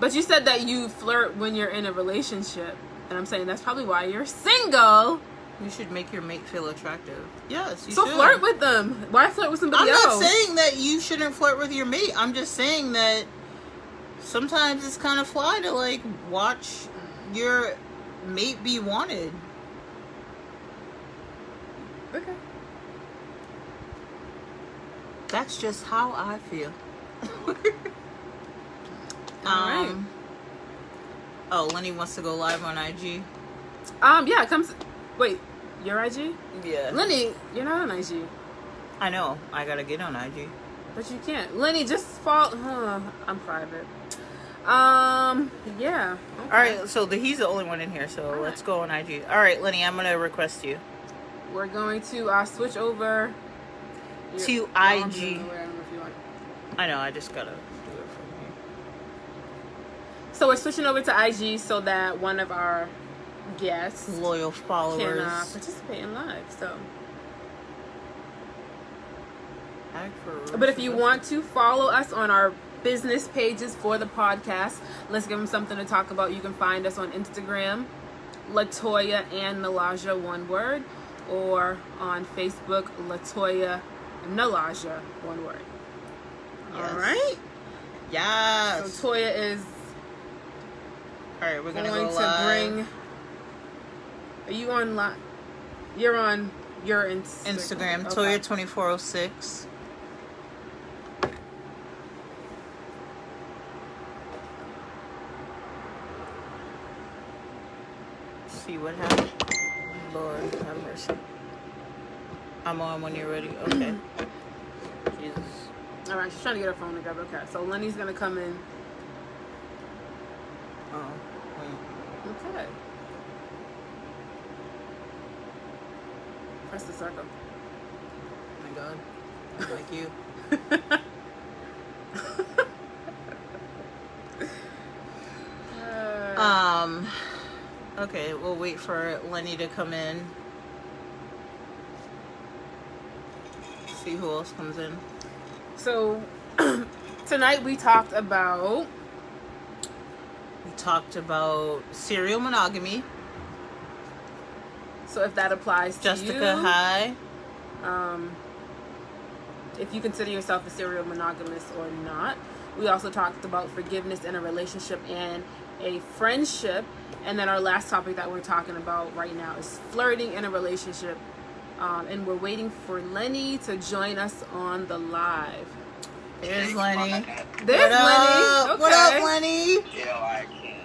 [SPEAKER 2] But you said that you flirt when you're in a relationship. And I'm saying that's probably why you're single.
[SPEAKER 1] You should make your mate feel attractive. Yes, you
[SPEAKER 2] So
[SPEAKER 1] should.
[SPEAKER 2] flirt with them. Why flirt with somebody
[SPEAKER 1] I'm
[SPEAKER 2] else?
[SPEAKER 1] not saying that you shouldn't flirt with your mate. I'm just saying that sometimes it's kind of fly to like watch your mate be wanted.
[SPEAKER 2] Okay.
[SPEAKER 1] That's just how I feel.
[SPEAKER 2] Alright.
[SPEAKER 1] Oh, Lenny wants to go live on IG.
[SPEAKER 2] Yeah, come. Wait, your IG?
[SPEAKER 1] Yeah.
[SPEAKER 2] Lenny, you're not on IG.
[SPEAKER 1] I know. I gotta get on IG.
[SPEAKER 2] But you can't. Lenny, just follow. I'm private. Yeah. Okay.
[SPEAKER 1] All right. So he's the only one in here. So let's go on IG. All right, Lenny. I'm gonna request you
[SPEAKER 2] We're going to switch over
[SPEAKER 1] to
[SPEAKER 2] your-
[SPEAKER 1] IG.
[SPEAKER 2] I don't know if you want.
[SPEAKER 1] I know. I just gotta do it from here.
[SPEAKER 2] So we're switching over to IG so that one of our guests
[SPEAKER 1] Loyal followers.
[SPEAKER 2] can participate in live. So, but if you want to follow us on our business pages for the podcast, let's give them something to talk about. You can find us on Instagram, Latoya and Nalaja, one word, or on Facebook, Latoya Nalaja, one word.
[SPEAKER 1] Yes.
[SPEAKER 2] All right.
[SPEAKER 1] Yes.
[SPEAKER 2] So Toya is
[SPEAKER 1] All right. We're gonna
[SPEAKER 2] going
[SPEAKER 1] go
[SPEAKER 2] to
[SPEAKER 1] live.
[SPEAKER 2] bring. Are you on live? You're on your
[SPEAKER 1] Instagram.
[SPEAKER 2] Okay.
[SPEAKER 1] Toya 2406. See what happened. Lord have mercy. I'm on when you're ready. Okay. Jesus.
[SPEAKER 2] All right, she's trying to get her phone together. Okay, so Lenny's gonna come in.
[SPEAKER 1] Oh.
[SPEAKER 2] Okay. Press the circle.
[SPEAKER 1] Oh my God. Like you. Okay, we'll wait for Lenny to come in. See who else comes in.
[SPEAKER 2] So tonight we talked about
[SPEAKER 1] serial monogamy.
[SPEAKER 2] So if that applies to
[SPEAKER 1] Jessica,
[SPEAKER 2] you,
[SPEAKER 1] hi.
[SPEAKER 2] if you consider yourself a serial monogamist or not. We also talked about forgiveness in a relationship and a friendship. And then our last topic that we're talking about right now is flirting in a relationship. And we're waiting for Lenny to join us on the live.
[SPEAKER 1] There's Lenny.
[SPEAKER 2] There's Lenny. Okay.
[SPEAKER 1] What up, Lenny?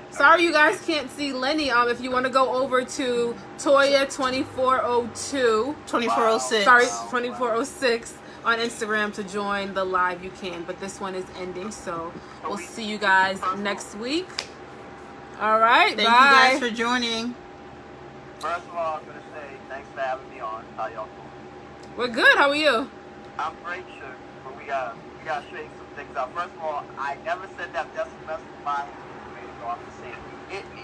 [SPEAKER 2] Sorry you guys can't see Lenny. If you want to go over to Toya 2402.
[SPEAKER 1] 2406.
[SPEAKER 2] Sorry, 2406 on Instagram to join the live, you can. But this one is ending, so we'll see you guys next week. All right,
[SPEAKER 1] Thank
[SPEAKER 2] bye.
[SPEAKER 1] you guys for joining.
[SPEAKER 3] First of all, I'm gonna say thanks for having me on. How y'all doing?
[SPEAKER 2] We're good. How are you?
[SPEAKER 3] I'm great, sure, but we gotta straighten some things out. First of all, I never said that that's the best of mine. I'm just saying you hit me.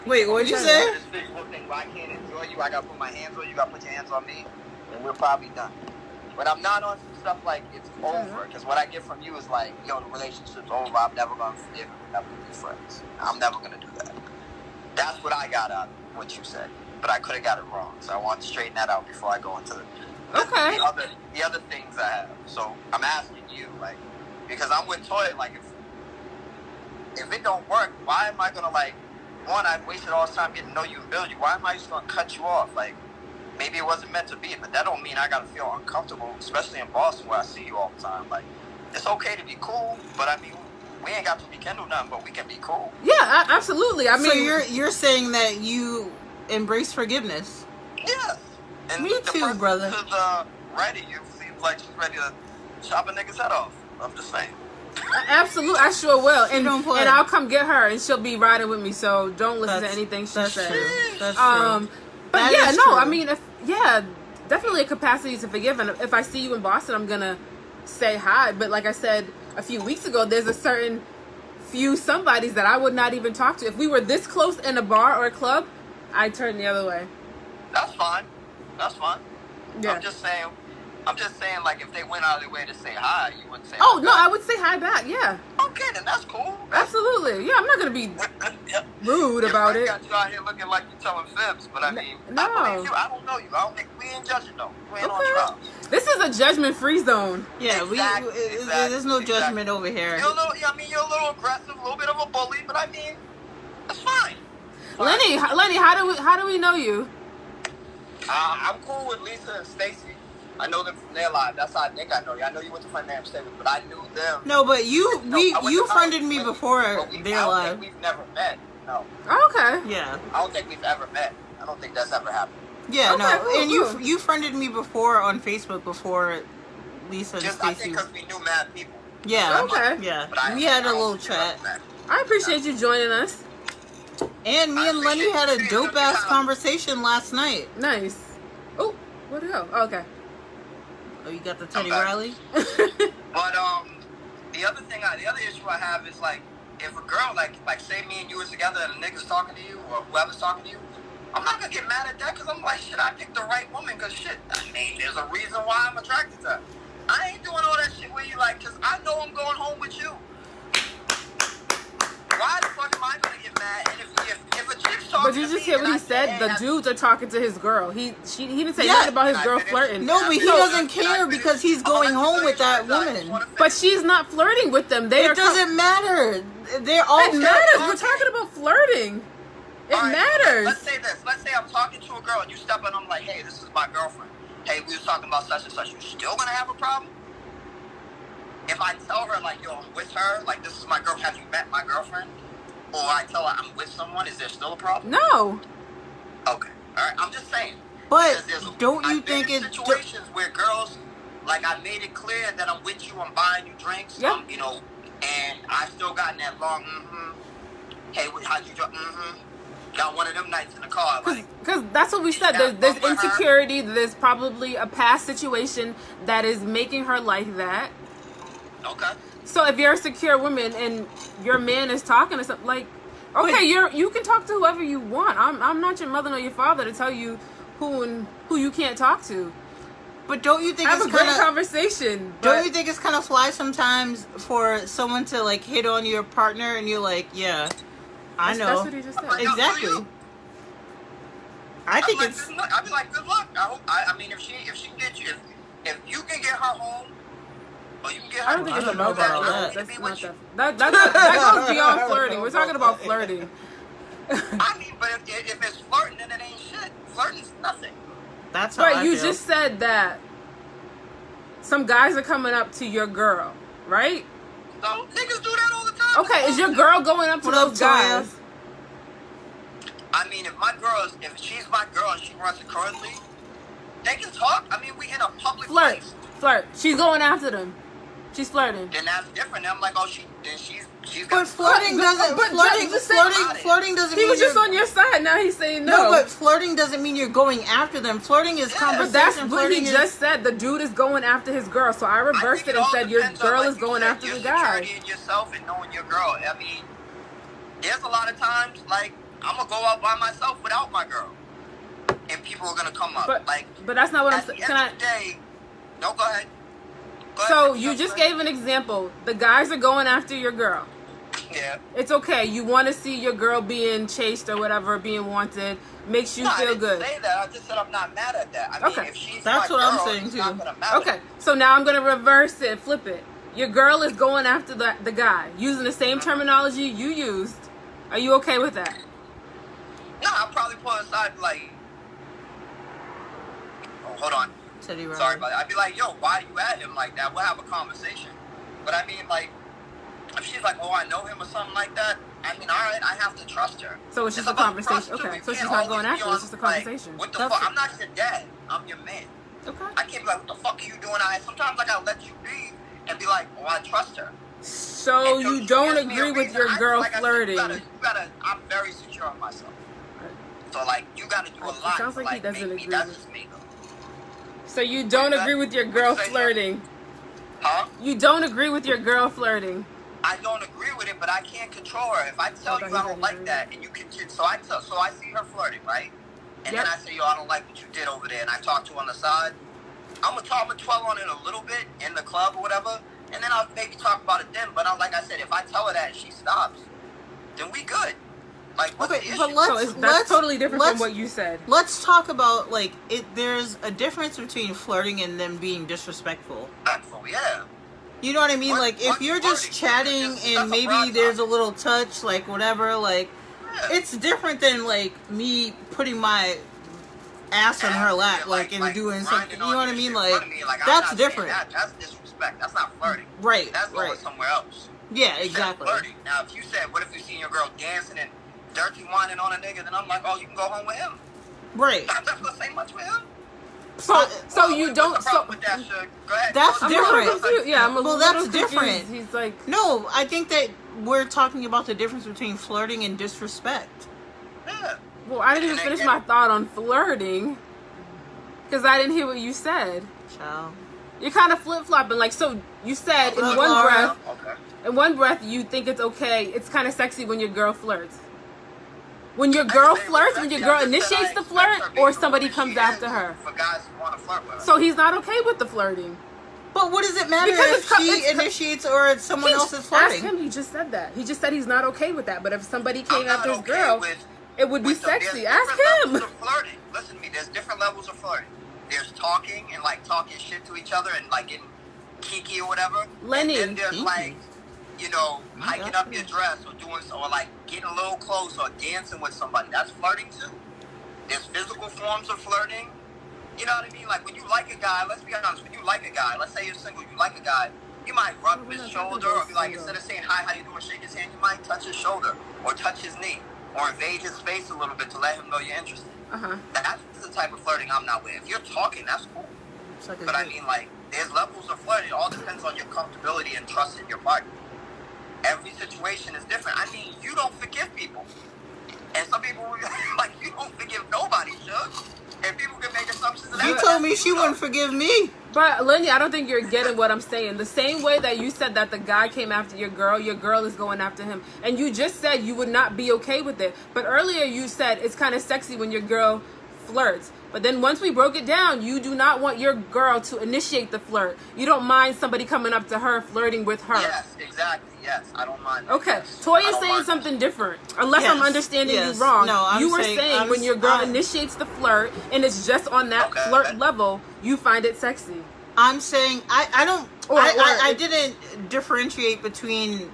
[SPEAKER 1] Wait, what'd you say?
[SPEAKER 3] This physical thing, where I can't enjoy you. I gotta put my hands on you. You gotta put your hands on me, and we're probably done. But I'm not on some stuff like it's over, because what I get from you is like, yo, the relationship's over. I'm never gonna forgive him. We're never gonna be friends. I'm never gonna do that. That's what I got out of what you said, but I could have got it wrong. So I want to straighten that out before I go into the other things I have. So I'm asking you, like, because I'm with Toya, like, if it don't work, why am I gonna, like, one, I've wasted all this time getting to know you and build you. Why am I just gonna cut you off? Like, maybe it wasn't meant to be, but that don't mean I gotta feel uncomfortable, especially in Boston where I see you all the time. Like, it's okay to be cool, but I mean, we ain't got to rekindle nothing, but we can be cool.
[SPEAKER 2] Yeah, absolutely. I mean,
[SPEAKER 1] so you're saying that you embrace forgiveness?
[SPEAKER 3] Yeah. And
[SPEAKER 1] me
[SPEAKER 3] the
[SPEAKER 1] too,
[SPEAKER 3] person
[SPEAKER 1] brother.
[SPEAKER 3] To the right of you seems like she's ready to chop a nigga's head off. I'm just saying.
[SPEAKER 2] Absolutely, I sure will, and
[SPEAKER 1] play.
[SPEAKER 2] I'll come get her, and she'll be riding with me. So don't listen to anything she says.
[SPEAKER 1] True. That's true.
[SPEAKER 2] But
[SPEAKER 1] that
[SPEAKER 2] yeah,
[SPEAKER 1] is
[SPEAKER 2] no,
[SPEAKER 1] true.
[SPEAKER 2] I mean, definitely a capacity to forgive. And if I see you in Boston, I'm gonna say hi. But like I said a few weeks ago, there's a certain few somebodies that I would not even talk to. If we were this close in a bar or a club, I'd turn the other way.
[SPEAKER 3] That's fine. That's fine.
[SPEAKER 2] Yeah.
[SPEAKER 3] I'm just saying, like, if they went out of their way to say hi, you wouldn't say
[SPEAKER 2] Oh,
[SPEAKER 3] hi
[SPEAKER 2] no,
[SPEAKER 3] back.
[SPEAKER 2] I would say hi back, yeah.
[SPEAKER 3] Okay, then that's cool.
[SPEAKER 2] Absolutely. Yeah, I'm not going to be rude about it.
[SPEAKER 3] Got you out here looking like you're telling fibs, but I mean,
[SPEAKER 2] No.
[SPEAKER 3] I believe you. I don't know you. I don't think we ain't judging, though. We ain't on trial.
[SPEAKER 2] This is a judgment-free zone.
[SPEAKER 1] Yeah,
[SPEAKER 3] Exactly,
[SPEAKER 1] there's no judgment over here.
[SPEAKER 3] You're a little aggressive, a little bit of a bully, but I mean, that's fine.
[SPEAKER 2] Lenny, how do we know you?
[SPEAKER 3] I'm cool with Lisa and Stacy. I know them from their lives. That's how I think I know you. I know you went to Financial State, but I knew them.
[SPEAKER 1] No, but you friended me before their
[SPEAKER 3] I don't
[SPEAKER 1] live.
[SPEAKER 3] think we've never met. No.
[SPEAKER 2] Okay.
[SPEAKER 1] Yeah.
[SPEAKER 3] I don't think we've ever met. I don't think that's ever happened.
[SPEAKER 1] Yeah,
[SPEAKER 2] Okay,
[SPEAKER 1] no,
[SPEAKER 2] cool,
[SPEAKER 1] and
[SPEAKER 2] cool.
[SPEAKER 1] you friended me before on Facebook before Lisa and
[SPEAKER 3] Just I
[SPEAKER 1] Stacey.
[SPEAKER 3] think because we knew mad people.
[SPEAKER 1] Yeah.
[SPEAKER 2] Okay.
[SPEAKER 1] Yeah.
[SPEAKER 3] But
[SPEAKER 1] We had a little chat.
[SPEAKER 2] I appreciate you joining us.
[SPEAKER 1] And me and Lenny had a dope ass conversation last night.
[SPEAKER 2] Nice. Oh, where'd it go? Oh, okay.
[SPEAKER 1] Oh, you got the Teddy
[SPEAKER 3] back.
[SPEAKER 1] Riley?
[SPEAKER 3] But the other issue I have is like, if a girl like say me and you was together and a nigga's talking to you or whoever's talking to you, I'm not gonna get mad at that because I'm like, shit, I picked the right woman because shit, I mean, there's a reason why I'm attracted to her. I ain't doing all that shit where you like, because I know I'm going home with you. Why the fuck am I gonna get mad? And if a chick's talking
[SPEAKER 2] But you
[SPEAKER 3] to
[SPEAKER 2] just
[SPEAKER 3] me
[SPEAKER 2] hear what
[SPEAKER 3] and
[SPEAKER 2] he
[SPEAKER 3] I
[SPEAKER 2] said.
[SPEAKER 3] say,
[SPEAKER 2] The
[SPEAKER 3] hey,
[SPEAKER 2] dudes are talking to his girl. He didn't say
[SPEAKER 1] Yeah.
[SPEAKER 2] nothing about his
[SPEAKER 3] Can I
[SPEAKER 2] girl
[SPEAKER 3] finish?
[SPEAKER 2] flirting.
[SPEAKER 1] No, but he
[SPEAKER 3] No,
[SPEAKER 1] doesn't
[SPEAKER 3] can I
[SPEAKER 1] care
[SPEAKER 3] finish?
[SPEAKER 1] because he's
[SPEAKER 3] I'm gonna
[SPEAKER 1] going
[SPEAKER 3] let you
[SPEAKER 1] home
[SPEAKER 3] finish
[SPEAKER 1] with that
[SPEAKER 3] your side. I just
[SPEAKER 1] woman.
[SPEAKER 3] wanna finish.
[SPEAKER 2] But she's not flirting with them. They are.
[SPEAKER 1] It doesn't matter. They're all
[SPEAKER 2] It matters.
[SPEAKER 1] flirting.
[SPEAKER 2] We're talking about flirting. It
[SPEAKER 3] All right,
[SPEAKER 2] matters.
[SPEAKER 3] Let's say this. Let's say I'm talking to a girl and you step in and I'm like, hey, this is my girlfriend. Hey, we was talking about such and such. You still gonna have a problem? If I tell her, like, yo, I'm with her, like, this is my girl, have you met my girlfriend? Or I tell her I'm with someone, is there still a problem?
[SPEAKER 2] No.
[SPEAKER 3] Okay. All right, I'm just saying.
[SPEAKER 1] But
[SPEAKER 3] Because
[SPEAKER 1] don't you
[SPEAKER 3] I've been
[SPEAKER 1] think
[SPEAKER 3] in
[SPEAKER 1] it's
[SPEAKER 3] situations where girls, like, I made it clear that I'm with you, I'm buying you drinks,
[SPEAKER 2] Yeah.
[SPEAKER 3] you know, and I still gotten that long, hey, how'd you, got one of them nights in the car, like,
[SPEAKER 2] Because that's what we said.
[SPEAKER 3] Yeah,
[SPEAKER 2] There's
[SPEAKER 3] but with her-
[SPEAKER 2] insecurity. There's probably a past situation that is making her like that.
[SPEAKER 3] okay.
[SPEAKER 2] So if you're a secure woman and your man is talking to something like, okay, you can talk to whoever you want. I'm not your mother nor your father to tell you who you can't talk to.
[SPEAKER 1] But don't you think
[SPEAKER 2] Have
[SPEAKER 1] it's
[SPEAKER 2] a great
[SPEAKER 1] kind of
[SPEAKER 2] conversation.
[SPEAKER 1] don't
[SPEAKER 2] but-
[SPEAKER 1] you think it's kind of fly sometimes for someone to like hit on your partner and you're like, yeah, I know.
[SPEAKER 2] That's what he just said.
[SPEAKER 1] Exactly. I think
[SPEAKER 3] I'd
[SPEAKER 1] it's
[SPEAKER 3] be like, good luck. I mean, if she gets you, if you can get her home, or you can get her,
[SPEAKER 2] I don't think
[SPEAKER 1] I
[SPEAKER 2] it's
[SPEAKER 1] don't know
[SPEAKER 2] about
[SPEAKER 1] about all
[SPEAKER 2] that.
[SPEAKER 1] that.
[SPEAKER 2] That's
[SPEAKER 3] Be
[SPEAKER 2] not
[SPEAKER 3] with you.
[SPEAKER 2] that. That goes beyond flirting. We're talking about flirting.
[SPEAKER 3] I mean, but if it's flirting, then it ain't shit. Flirting's nothing.
[SPEAKER 1] that's how I
[SPEAKER 2] Right, you
[SPEAKER 1] feel.
[SPEAKER 2] just said that some guys are coming up to your girl, right?
[SPEAKER 3] So niggas do that all the time.
[SPEAKER 2] Okay, is your girl going up to
[SPEAKER 1] What up,
[SPEAKER 2] those guys?
[SPEAKER 1] Toya?
[SPEAKER 3] I mean, if she's my girl and she runs it currently, they can talk. I mean, we in a public place.
[SPEAKER 2] Flirt. She's going after them. She's flirting.
[SPEAKER 3] then that's different. I'm like, oh, she's
[SPEAKER 1] But flirting doesn't. Flirting doesn't.
[SPEAKER 2] He
[SPEAKER 1] mean
[SPEAKER 2] was just
[SPEAKER 1] you're-
[SPEAKER 2] on your side. Now he's saying no.
[SPEAKER 1] No, but flirting doesn't mean you're going after them. Flirting is conversation.
[SPEAKER 2] But that's what
[SPEAKER 1] flirting
[SPEAKER 2] he
[SPEAKER 1] is,
[SPEAKER 2] just said. The dude is going after his girl. So I reversed it and said your girl is going after the guy.
[SPEAKER 3] Your security in yourself and knowing your girl. I mean, there's a lot of times like I'm gonna go out by myself without my girl, and people are gonna come up.
[SPEAKER 2] But
[SPEAKER 3] like,
[SPEAKER 2] that's not what I'm
[SPEAKER 3] at the
[SPEAKER 2] saying.
[SPEAKER 3] end
[SPEAKER 2] Can I?
[SPEAKER 3] of the day, no, go ahead.
[SPEAKER 2] So you just gave an example. The guys are going after your girl.
[SPEAKER 3] Yeah.
[SPEAKER 2] It's okay. You want to see your girl being chased or whatever, being wanted. Makes you
[SPEAKER 3] No,
[SPEAKER 2] feel
[SPEAKER 3] I didn't
[SPEAKER 2] good.
[SPEAKER 3] say that. I just said I'm not mad at that. I mean,
[SPEAKER 2] Okay.
[SPEAKER 3] if she's
[SPEAKER 1] That's
[SPEAKER 3] my
[SPEAKER 1] what I'm
[SPEAKER 3] girl,
[SPEAKER 1] saying,
[SPEAKER 3] it's
[SPEAKER 1] too.
[SPEAKER 3] not gonna matter.
[SPEAKER 2] Okay, so now I'm gonna reverse it, flip it. Your girl is going after the guy using the same terminology you used. Are you okay with that?
[SPEAKER 3] No, I'll probably pull aside and be like, oh, hold on.
[SPEAKER 1] Teddy Riley.
[SPEAKER 3] Sorry about that. I'd be like, yo, why are you at him like that? We'll have a conversation. But I mean, like, if she's like, oh, I know him or something like that, I mean, all right, I have to trust her.
[SPEAKER 2] So it's just a
[SPEAKER 3] about
[SPEAKER 2] conversation.
[SPEAKER 3] trust, too.
[SPEAKER 2] Okay,
[SPEAKER 3] You
[SPEAKER 2] so she's
[SPEAKER 3] can't
[SPEAKER 2] not going
[SPEAKER 3] always
[SPEAKER 2] after
[SPEAKER 3] be
[SPEAKER 2] it.
[SPEAKER 3] on,
[SPEAKER 2] It's just a
[SPEAKER 3] like,
[SPEAKER 2] conversation.
[SPEAKER 3] what the
[SPEAKER 1] That's
[SPEAKER 3] fuck? I'm not your dad. I'm your man.
[SPEAKER 2] Okay.
[SPEAKER 3] I can't be like, what the fuck are you doing? Sometimes I gotta let you be and be like, oh, I trust her.
[SPEAKER 2] So
[SPEAKER 3] And
[SPEAKER 2] you
[SPEAKER 3] she
[SPEAKER 2] don't
[SPEAKER 3] gives me a
[SPEAKER 2] agree with
[SPEAKER 3] reason.
[SPEAKER 2] your girl
[SPEAKER 3] like I said,
[SPEAKER 2] flirting.
[SPEAKER 3] you gotta, I'm very secure on myself. So, like, you gotta do a
[SPEAKER 2] It
[SPEAKER 3] lot.
[SPEAKER 2] sounds
[SPEAKER 3] to,
[SPEAKER 2] like he doesn't
[SPEAKER 3] make me.
[SPEAKER 2] agree
[SPEAKER 3] That's
[SPEAKER 2] with-
[SPEAKER 3] just me, though.
[SPEAKER 2] So you don't
[SPEAKER 3] What's
[SPEAKER 2] agree
[SPEAKER 3] that?
[SPEAKER 2] with your girl
[SPEAKER 3] What'd you say,
[SPEAKER 2] flirting.
[SPEAKER 3] Huh?
[SPEAKER 2] You don't agree with your girl flirting.
[SPEAKER 3] I don't agree with it, but I can't control her. If I tell you I don't like that, and you continue, so I see her flirting, right? And
[SPEAKER 2] Yep.
[SPEAKER 3] then I say, yo, I don't like what you did over there, and I talk to her on the side. I'm gonna dwell on it a little bit in the club or whatever, and then I'll maybe talk about it then. But like I said, if I tell her that and she stops, then we good. Like, what's
[SPEAKER 1] Okay,
[SPEAKER 3] the
[SPEAKER 1] but
[SPEAKER 3] issue?
[SPEAKER 2] So that's totally different from
[SPEAKER 1] let's-
[SPEAKER 2] what you said.
[SPEAKER 1] Let's talk about like it. There's a difference between flirting and them being disrespectful.
[SPEAKER 3] Yeah.
[SPEAKER 1] You know what I mean?
[SPEAKER 3] What-
[SPEAKER 1] Like if
[SPEAKER 3] what
[SPEAKER 1] you're just
[SPEAKER 3] flirting?
[SPEAKER 1] chatting
[SPEAKER 3] That's
[SPEAKER 1] and
[SPEAKER 3] a
[SPEAKER 1] maybe
[SPEAKER 3] broad
[SPEAKER 1] there's a
[SPEAKER 3] topic.
[SPEAKER 1] little touch, like whatever, like
[SPEAKER 3] Yeah.
[SPEAKER 1] it's different than like me putting my ass on her lap, like and doing something. You know what I mean? Like that's different.
[SPEAKER 3] That's disrespect. That's not flirting.
[SPEAKER 1] Right,
[SPEAKER 3] That's going
[SPEAKER 1] right.
[SPEAKER 3] somewhere else.
[SPEAKER 1] Yeah,
[SPEAKER 3] You said
[SPEAKER 1] exactly.
[SPEAKER 3] flirting. Now, if you said, what if you seen your girl dancing and dirty whining on a nigga, then I'm like, oh, you can go home with him.
[SPEAKER 1] Right.
[SPEAKER 3] I'm not gonna say much with him.
[SPEAKER 2] So you
[SPEAKER 3] What's
[SPEAKER 2] don't.
[SPEAKER 3] the
[SPEAKER 2] So
[SPEAKER 3] problem with that shit? Go ahead.
[SPEAKER 1] That's
[SPEAKER 2] I'm
[SPEAKER 1] different.
[SPEAKER 2] a little confused. Yeah, I'm a
[SPEAKER 1] Well,
[SPEAKER 2] little
[SPEAKER 1] that's
[SPEAKER 2] confused.
[SPEAKER 1] different.
[SPEAKER 2] He's like,
[SPEAKER 1] No, I think that we're talking about the difference between flirting and disrespect.
[SPEAKER 3] Yeah.
[SPEAKER 2] well, I didn't even finish my thought on flirting because I didn't hear what you said.
[SPEAKER 1] Child.
[SPEAKER 2] You're kind of flip flopping. Like, so you said in
[SPEAKER 1] Look,
[SPEAKER 2] one
[SPEAKER 1] Laura.
[SPEAKER 2] breath,
[SPEAKER 3] Okay.
[SPEAKER 2] you think it's okay. It's kind of sexy when your girl flirts. When your girl flirts, when your girl initiates the flirt, or somebody comes after her.
[SPEAKER 3] For guys who want to flirt with her.
[SPEAKER 2] So he's not okay with the flirting.
[SPEAKER 1] But what does it matter
[SPEAKER 2] Because
[SPEAKER 1] if she initiates or it's someone else is
[SPEAKER 2] Ask
[SPEAKER 1] flirting?
[SPEAKER 2] him. He just said that. He just said he's not okay with that. But if somebody
[SPEAKER 3] I'm
[SPEAKER 2] came
[SPEAKER 3] not
[SPEAKER 2] after his
[SPEAKER 3] okay
[SPEAKER 2] girl,
[SPEAKER 3] with-
[SPEAKER 2] it would be
[SPEAKER 3] with them.
[SPEAKER 2] sexy.
[SPEAKER 3] There's
[SPEAKER 2] Ask
[SPEAKER 3] different
[SPEAKER 2] him.
[SPEAKER 3] levels of flirting. Listen to me. There's different levels of flirting. There's talking and like talking shit to each other and like getting kiki or whatever.
[SPEAKER 2] Lenny.
[SPEAKER 3] And then there's
[SPEAKER 1] Kiki.
[SPEAKER 3] like, you know,
[SPEAKER 1] Yeah.
[SPEAKER 3] hiking up your dress or doing or like getting a little close or dancing with somebody. That's flirting too. There's physical forms of flirting. You know what I mean? Like when you like a guy, let's be honest, when you like a guy, let's say you're single, you like a guy, you might rub his shoulder or be like, instead of saying hi, how you doing, shake his hand, you might touch his shoulder or touch his knee or invade his space a little bit to let him know you're interested.
[SPEAKER 2] Uh-huh.
[SPEAKER 3] That's the type of flirting I'm not with. If you're talking, that's cool.
[SPEAKER 1] It's like a
[SPEAKER 3] But I
[SPEAKER 1] date.
[SPEAKER 3] mean, like, there's levels of flirting. It all depends on your comfortability and trust in your partner. Every situation is different. I mean, you don't forgive people. And some people, like, you don't forgive nobody, Shug. And people can make assumptions of that.
[SPEAKER 1] You told me she wouldn't forgive me.
[SPEAKER 2] But Lenny, I don't think you're getting what I'm saying. The same way that you said that the guy came after your girl is going after him. And you just said you would not be okay with it. But earlier you said it's kind of sexy when your girl flirts. But then once we broke it down, you do not want your girl to initiate the flirt. You don't mind somebody coming up to her, flirting with her.
[SPEAKER 3] Yes, exactly. Yes, I don't mind. that.
[SPEAKER 2] Okay,
[SPEAKER 3] Yes. I
[SPEAKER 2] Toya's
[SPEAKER 3] don't
[SPEAKER 2] saying
[SPEAKER 3] mind
[SPEAKER 2] something different. Unless I'm
[SPEAKER 1] Yes,
[SPEAKER 2] understanding
[SPEAKER 1] yes.
[SPEAKER 2] you wrong.
[SPEAKER 1] No, I'm
[SPEAKER 2] you were
[SPEAKER 1] saying-
[SPEAKER 2] saying
[SPEAKER 1] I'm
[SPEAKER 2] when your girl
[SPEAKER 1] I-
[SPEAKER 2] initiates the flirt and it's just on that
[SPEAKER 3] Okay.
[SPEAKER 2] flirt level, you find it sexy.
[SPEAKER 1] I'm saying I don't
[SPEAKER 2] Or-
[SPEAKER 1] I
[SPEAKER 2] or-
[SPEAKER 1] didn't differentiate between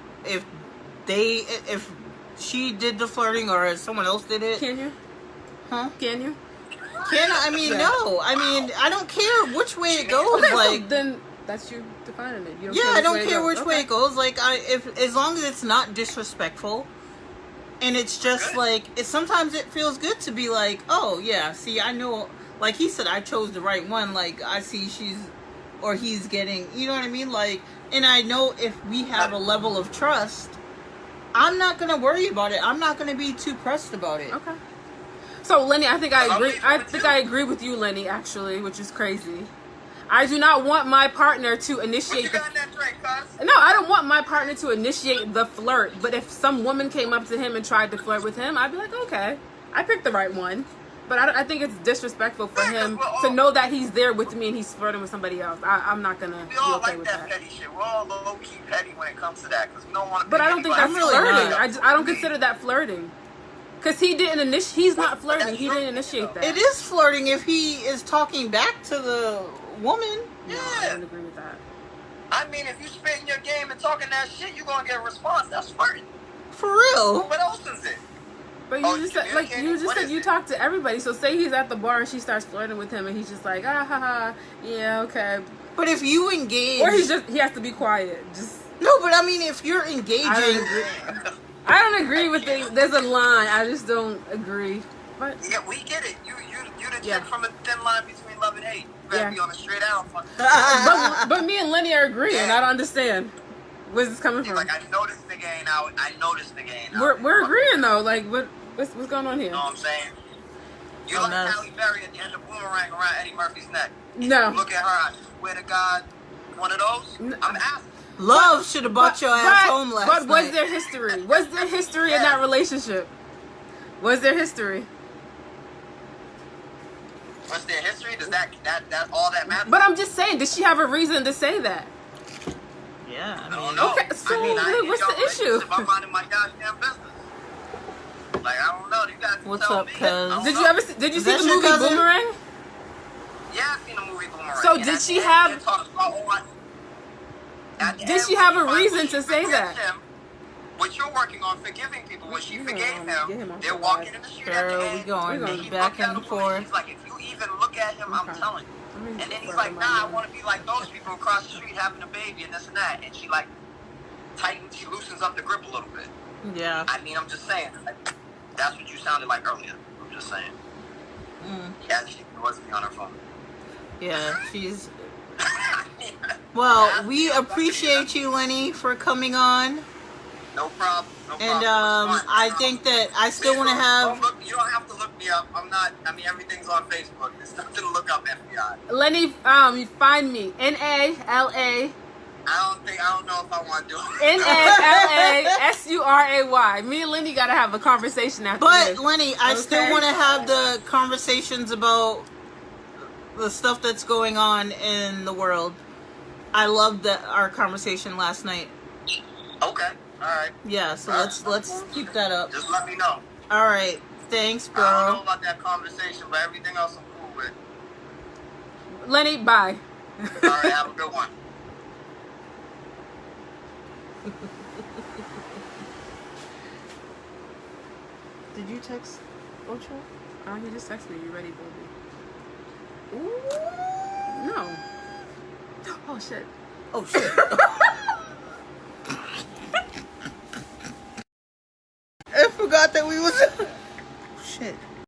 [SPEAKER 1] if she did the flirting or if someone else did it.
[SPEAKER 2] Can you?
[SPEAKER 1] Huh?
[SPEAKER 2] Can you?
[SPEAKER 1] Can I mean
[SPEAKER 2] Yeah.
[SPEAKER 1] no. I mean I don't care which way it goes.
[SPEAKER 2] Okay, so
[SPEAKER 1] like
[SPEAKER 2] then that's you defining it. You don't
[SPEAKER 1] yeah,
[SPEAKER 2] care
[SPEAKER 1] I
[SPEAKER 2] which
[SPEAKER 1] don't
[SPEAKER 2] way
[SPEAKER 1] care
[SPEAKER 2] goes.
[SPEAKER 1] which way
[SPEAKER 2] Okay.
[SPEAKER 1] it goes. Like if as long as it's not disrespectful, and it's just like sometimes it feels good to be like, oh yeah, see I know, like he said, I chose the right one. Like I see she's or he's getting, you know what I mean? Like, and I know if we have a level of trust, I'm not going to worry about it. I'm not going to be too pressed about it.
[SPEAKER 2] Okay. So, Lenny, I think I agree. I think I agree with you, Lenny, actually, which is crazy. I do not want my partner to initiate.
[SPEAKER 3] What you got in that drink, cuz?
[SPEAKER 2] No, I don't want my partner to initiate the flirt. But if some woman came up to him and tried to flirt with him, I'd be like, okay, I picked the right one. But I think it's disrespectful for him to know that he's there with me and he's flirting with somebody else. I'm not gonna be okay with that.
[SPEAKER 3] Petty shit. We're all low key petty when it comes to that because we don't want to.
[SPEAKER 2] But I don't think that's flirting. I don't consider that flirting. Because he didn't initiate. He's not flirting. He didn't initiate that.
[SPEAKER 1] It is flirting if he is talking back to the woman.
[SPEAKER 2] No, I don't agree with that.
[SPEAKER 3] I mean, if you spitting your game and talking that shit, you're gonna get a response. That's flirting.
[SPEAKER 1] For real.
[SPEAKER 3] What else is it?
[SPEAKER 2] But you just said, like, you just said you talk to everybody. So say he's at the bar and she starts flirting with him and he's just like, ah, ha, ha, yeah, okay.
[SPEAKER 1] But if you engage,
[SPEAKER 2] or he has to be quiet. Just
[SPEAKER 1] no. But I mean, if you're engaging,
[SPEAKER 2] I don't agree with it. There's a line. I just don't agree. But
[SPEAKER 3] yeah, we get it. You the chick from a thin line between love and hate. You better be on a straight out.
[SPEAKER 2] but me and Lenny are agreeing. I don't understand. Where's this coming from?
[SPEAKER 3] Like, I noticed the gain out.
[SPEAKER 2] We're agreeing though. Like, what's going on here?
[SPEAKER 3] You know what I'm saying? You like Halle Berry at the end of Boomerang around Eddie Murphy's neck.
[SPEAKER 2] No.
[SPEAKER 3] Look at her. I swear to God, one of those.
[SPEAKER 2] No.
[SPEAKER 3] I'm asking.
[SPEAKER 1] Love should have brought your ass home last night.
[SPEAKER 2] But was there history? Was there history in that relationship? Was there history?
[SPEAKER 3] Was there history? Does that all that matters?
[SPEAKER 2] But I'm just saying, did she have a reason to say that?
[SPEAKER 1] Yeah,
[SPEAKER 3] I don't know.
[SPEAKER 2] Okay, so what's the issue?
[SPEAKER 3] I'm minding my goddamn business. Like, I don't know. You guys
[SPEAKER 1] what's
[SPEAKER 3] tell
[SPEAKER 1] up,
[SPEAKER 3] me.
[SPEAKER 1] cuz?
[SPEAKER 2] Did you see the movie Boomerang?
[SPEAKER 3] Yeah, I've seen the movie Boomerang.
[SPEAKER 2] So did she have? Did she have a reason to say that?
[SPEAKER 3] What you're working on, forgiving people. When she forgave him, they're walking in the street at the end.
[SPEAKER 1] We going back and forth.
[SPEAKER 3] She's like, if you even look at him, I'm telling you. And then he's like, nah, I want to be like those people across the street having a baby and this and that. And she like tightens, she loosens up the grip a little bit.
[SPEAKER 1] Yeah.
[SPEAKER 3] I mean, I'm just saying. Like, that's what you sounded like earlier. I'm just saying. Yeah, she wasn't on her phone.
[SPEAKER 1] Yeah, she's. Well, we appreciate you, Lenny, for coming on.
[SPEAKER 3] No problem.
[SPEAKER 1] And I think that I still want to have.
[SPEAKER 3] You don't have to look me up. I'm not. I mean, everything's on Facebook. There's nothing to look up, FBI.
[SPEAKER 2] Lenny, you find me NALA.
[SPEAKER 3] I don't know if I want to do it.
[SPEAKER 2] NALASURAY. Me and Lenny gotta have a conversation after this.
[SPEAKER 1] But Lenny, I still want to have the conversations about the stuff that's going on in the world. I loved our conversation last night.
[SPEAKER 3] Okay. All right.
[SPEAKER 1] Yeah, so let's keep that up.
[SPEAKER 3] Just let me know.
[SPEAKER 1] All right. Thanks, bro.
[SPEAKER 3] I don't know about that conversation, but everything else I'm cool with.
[SPEAKER 2] Lenny, bye.
[SPEAKER 3] All right, have a good one.
[SPEAKER 1] Did you text Ocho?
[SPEAKER 2] Oh, he just texted me. You ready, baby? Ooh. No. Oh, shit.
[SPEAKER 1] Oh, shit. I forgot that we was... Shit.